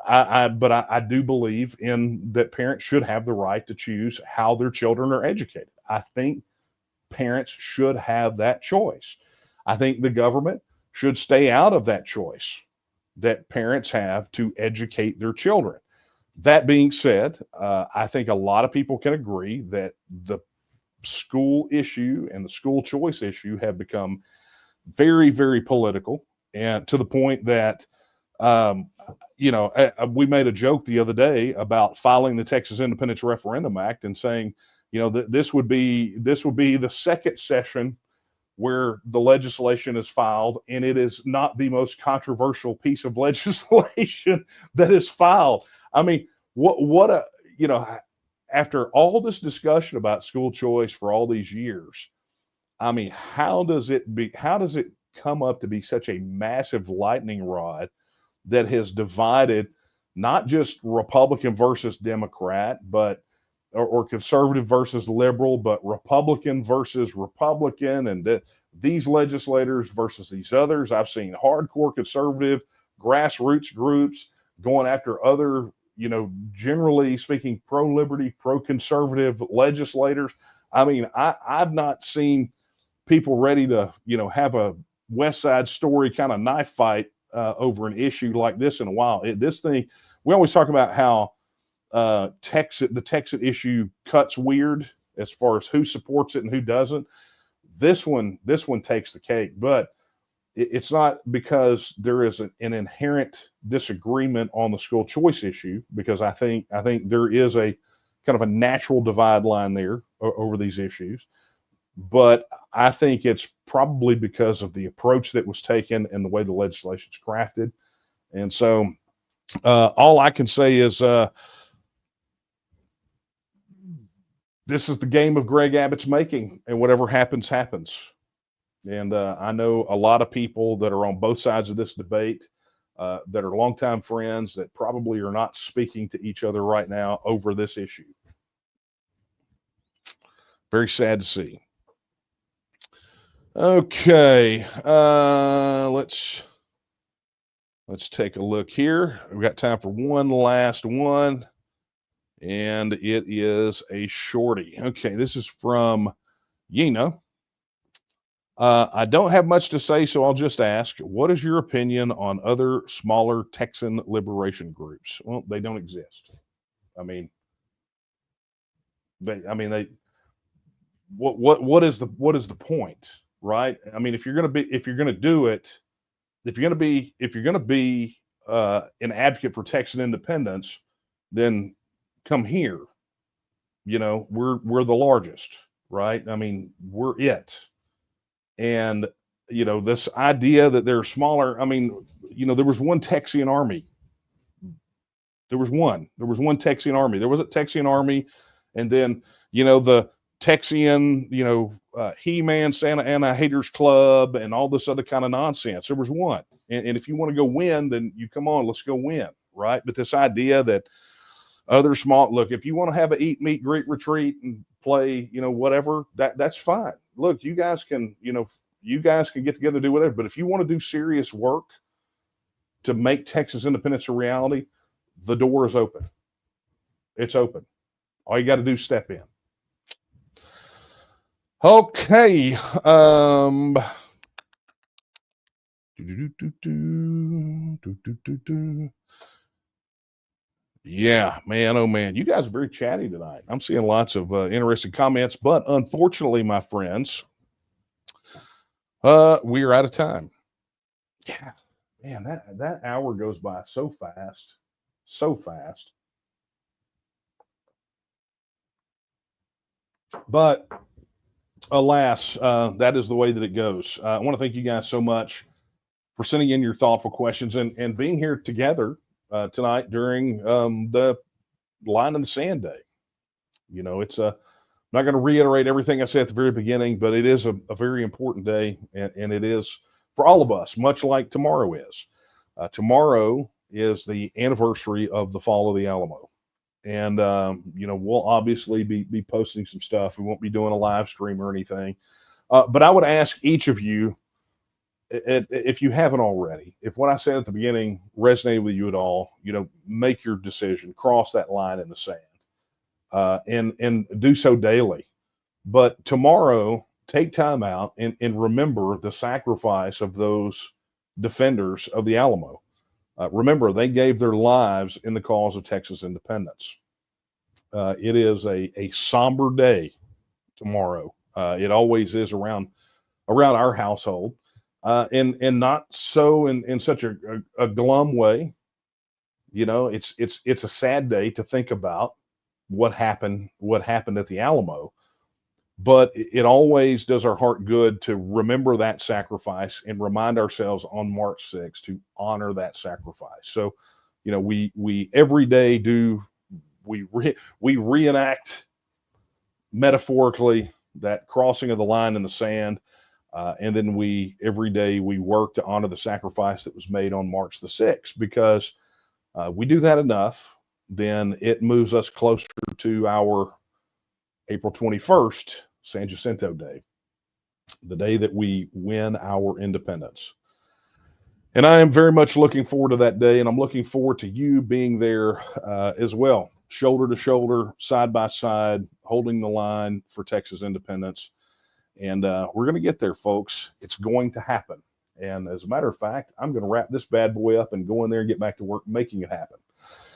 I do believe in that parents should have the right to choose how their children are educated. I think parents should have that choice. I think the government should stay out of that choice that parents have to educate their children. That being said, I think a lot of people can agree that the school issue and the school choice issue have become very, very political, and to the point that, we made a joke the other day about filing the Texas Independence Referendum Act and saying, that this would be the second session where the legislation is filed, and it is not the most controversial piece of legislation that is filed. I mean, what a, you know, after all this discussion about school choice for all these years, I mean, how does it come up to be such a massive lightning rod that has divided not just Republican versus Democrat, but or conservative versus liberal, but Republican versus Republican, and these legislators versus these others. I've seen hardcore conservative grassroots groups going after other, generally speaking, pro-liberty, pro-conservative legislators. I mean, I've not seen people ready to, have a West Side Story kind of knife fight over an issue like this in a while. This thing, we always talk about how the TEXIT issue cuts weird as far as who supports it and who doesn't. This one takes the cake, but it's not because there is an inherent disagreement on the school choice issue, because I think there is a kind of a natural divide line there over these issues. But I think it's probably because of the approach that was taken and the way the legislation is crafted. And so all I can say is this is the game of Greg Abbott's making, and whatever happens, happens. And I know a lot of people that are on both sides of this debate that are longtime friends that probably are not speaking to each other right now over this issue. Very sad to see. Okay, let's take a look here. We've got time for one last one, and it is a shorty. Okay, this is from Yena. I don't have much to say, so I'll just ask, what is your opinion on other smaller Texan liberation groups? Well, they don't exist. I mean, what is the point, right? I mean, if you're going to be an advocate for Texan independence, then come here. We're the largest, right? I mean, we're it. And, this idea that they're smaller, I mean, there was one Texian army. There was one Texian army. There was a Texian army. And then, the Texian, He-Man, Santa Ana Haters Club, and all this other kind of nonsense. There was one. And if you want to go win, then you come on, let's go win, right? But this idea that other small, look, if you want to have an eat, meet, greet, retreat and play, whatever, that's fine. Look, you guys can get together, do whatever. But if you want to do serious work to make Texas independence a reality, the door is open. It's open. All you got to do is step in. Okay. Yeah, man, oh man, you guys are very chatty tonight. I'm seeing lots of interesting comments, but unfortunately, my friends, we are out of time. Yeah, man, that hour goes by so fast, so fast. But alas, that is the way that it goes. I want to thank you guys so much for sending in your thoughtful questions and being here together tonight during the line in the sand day. It's I'm not going to reiterate everything I said at the very beginning, but it is a very important day, and it is for all of us, much like tomorrow is. Tomorrow is the anniversary of the fall of the Alamo. And, we'll obviously be posting some stuff. We won't be doing a live stream or anything. But I would ask each of you, if you haven't already, if what I said at the beginning resonated with you at all, make your decision, cross that line in the sand, and do so daily. But tomorrow, take time out and remember the sacrifice of those defenders of the Alamo. Remember, they gave their lives in the cause of Texas independence. It is a somber day tomorrow. It always is around our household, and not so in such a glum way. It's a sad day to think about what happened at the Alamo. but it always does our heart good to remember that sacrifice and remind ourselves on March 6th to honor that sacrifice. So, we every day we reenact metaphorically that crossing of the line in the sand. And then every day we work to honor the sacrifice that was made on March the 6th, because we do that enough, then it moves us closer to our April 21st, San Jacinto Day, the day that we win our independence. And I am very much looking forward to that day, and I'm looking forward to you being there as well, shoulder to shoulder, side by side, holding the line for Texas independence. And we're going to get there, folks. It's going to happen. And as a matter of fact, I'm going to wrap this bad boy up and go in there and get back to work making it happen.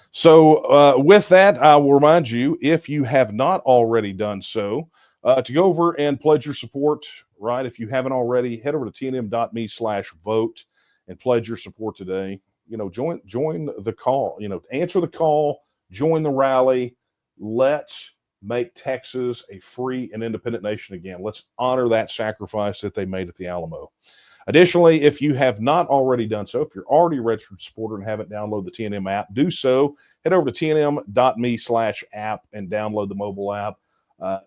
So with that, I will remind you, if you have not already done so, to go over and pledge your support, right? If you haven't already, head over to tnm.me/vote and pledge your support today. Join the call, answer the call, join the rally. Let's make Texas a free and independent nation again. Let's honor that sacrifice that they made at the Alamo. Additionally, if you have not already done so, if you're already a registered supporter and haven't downloaded the TNM app, do so. Head over to tnm.me/app and download the mobile app.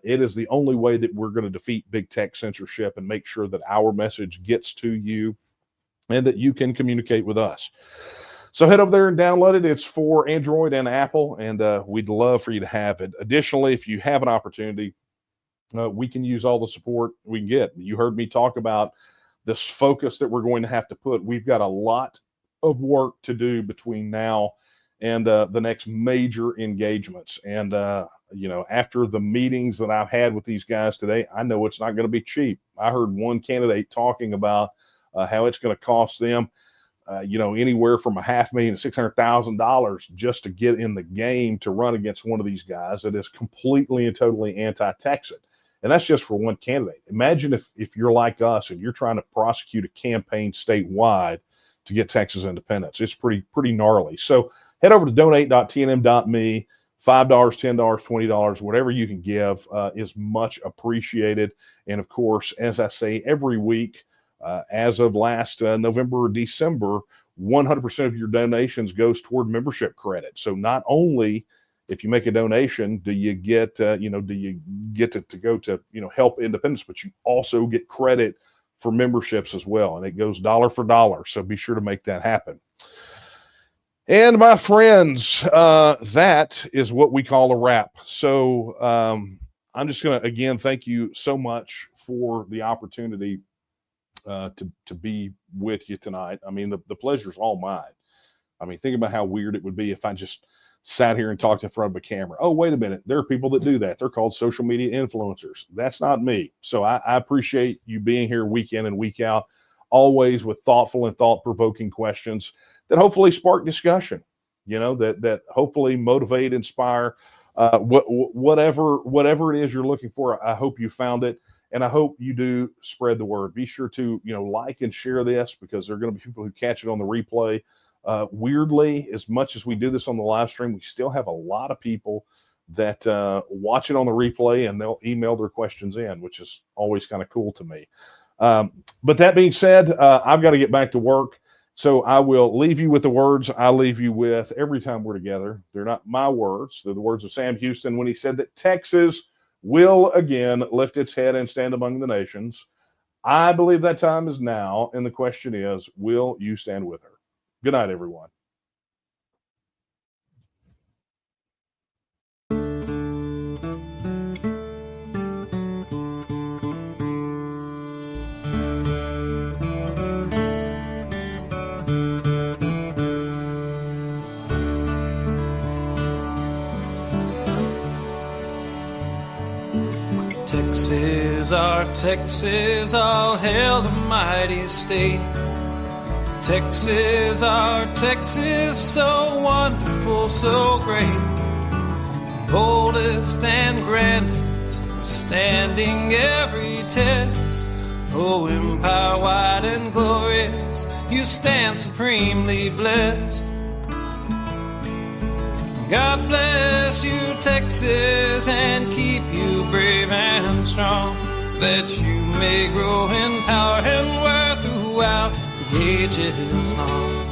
It is the only way that we're going to defeat big tech censorship and make sure that our message gets to you and that you can communicate with us. So head over there and download it. It's for Android and Apple, and we'd love for you to have it. Additionally, if you have an opportunity, we can use all the support we can get. You heard me talk about this focus that we're going to have to put. We've got a lot of work to do between now and the next major engagements. And, after the meetings that I've had with these guys today, I know it's not going to be cheap. I heard one candidate talking about how it's going to cost them anywhere from $500,000 to $600,000 just to get in the game to run against one of these guys that is completely and totally anti-TEXIT. And that's just for one candidate. Imagine if you're like us and you're trying to prosecute a campaign statewide to get Texas independence. It's pretty gnarly. So head over to donate.tnm.me. $5, $10, $20, whatever you can give is much appreciated. And of course, as I say every week, as of last November or December, 100% of your donations goes toward membership credit. So not only if you make a donation, do you get, to go to, help independence, but you also get credit for memberships as well. And it goes dollar for dollar. So be sure to make that happen. And my friends, that is what we call a wrap. So I'm just going to, again, thank you so much for the opportunity to be with you tonight. I mean, the pleasure's all mine. I mean, think about how weird it would be if I just sat here and talked in front of a camera. Oh, wait a minute. There are people that do that. They're called social media influencers. That's not me. So I appreciate you being here week in and week out, always with thoughtful and thought-provoking questions that hopefully spark discussion, that hopefully motivate, inspire, whatever it is you're looking for. I hope you found it. And I hope you do spread the word. Be sure to, like and share this, because there are going to be people who catch it on the replay. Weirdly, as much as we do this on the live stream, we still have a lot of people that watch it on the replay and they'll email their questions in, which is always kind of cool to me. But that being said, I've got to get back to work. So I will leave you with the words I leave you with every time we're together. They're not my words. They're the words of Sam Houston when he said that Texas will again lift its head and stand among the nations. I believe that time is now. And the question is, will you stand with her? Good night, everyone. Texas, our Texas, all hail the mighty state. Texas, our Texas, so wonderful, so great. Boldest and grandest, standing every test. Oh, empire wide and glorious, you stand supremely blessed. God bless you, Texas, and keep you brave and strong, that you may grow in power and worth throughout the ages long.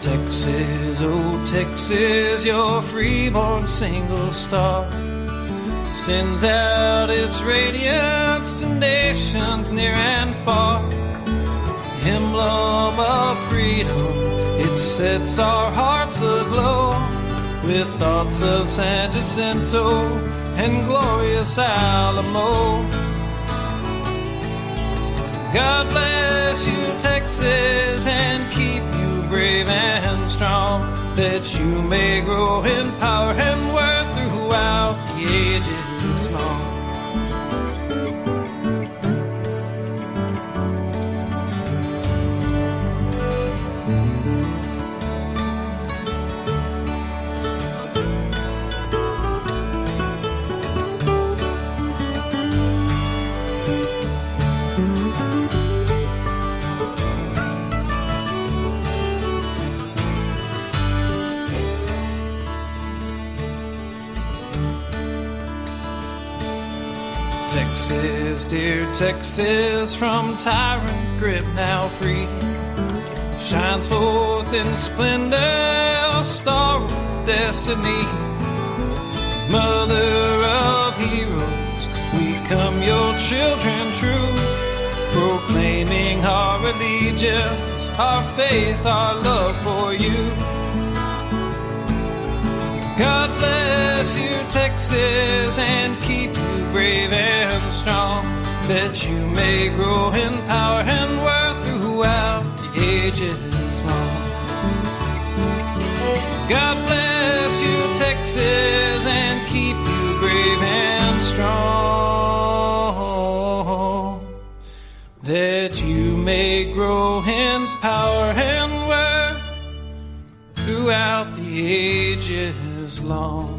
Texas, oh Texas, your freeborn single star sends out its radiance to nations near and far. Emblem of freedom, it sets our hearts aglow with thoughts of San Jacinto and glorious Alamo. God bless you, Texas, and keep you brave and strong, that you may grow in power and worth throughout the ages long. Texas, dear Texas, from tyrant grip now free, shines forth in splendor, a star of destiny. Mother of heroes, we come your children true, proclaiming our allegiance, our faith, our love for you. God bless you, Texas, and keep you brave and strong, that you may grow in power and worth throughout the ages long. God bless you, Texas, and keep you brave and strong, that you may grow in power and worth throughout the ages long.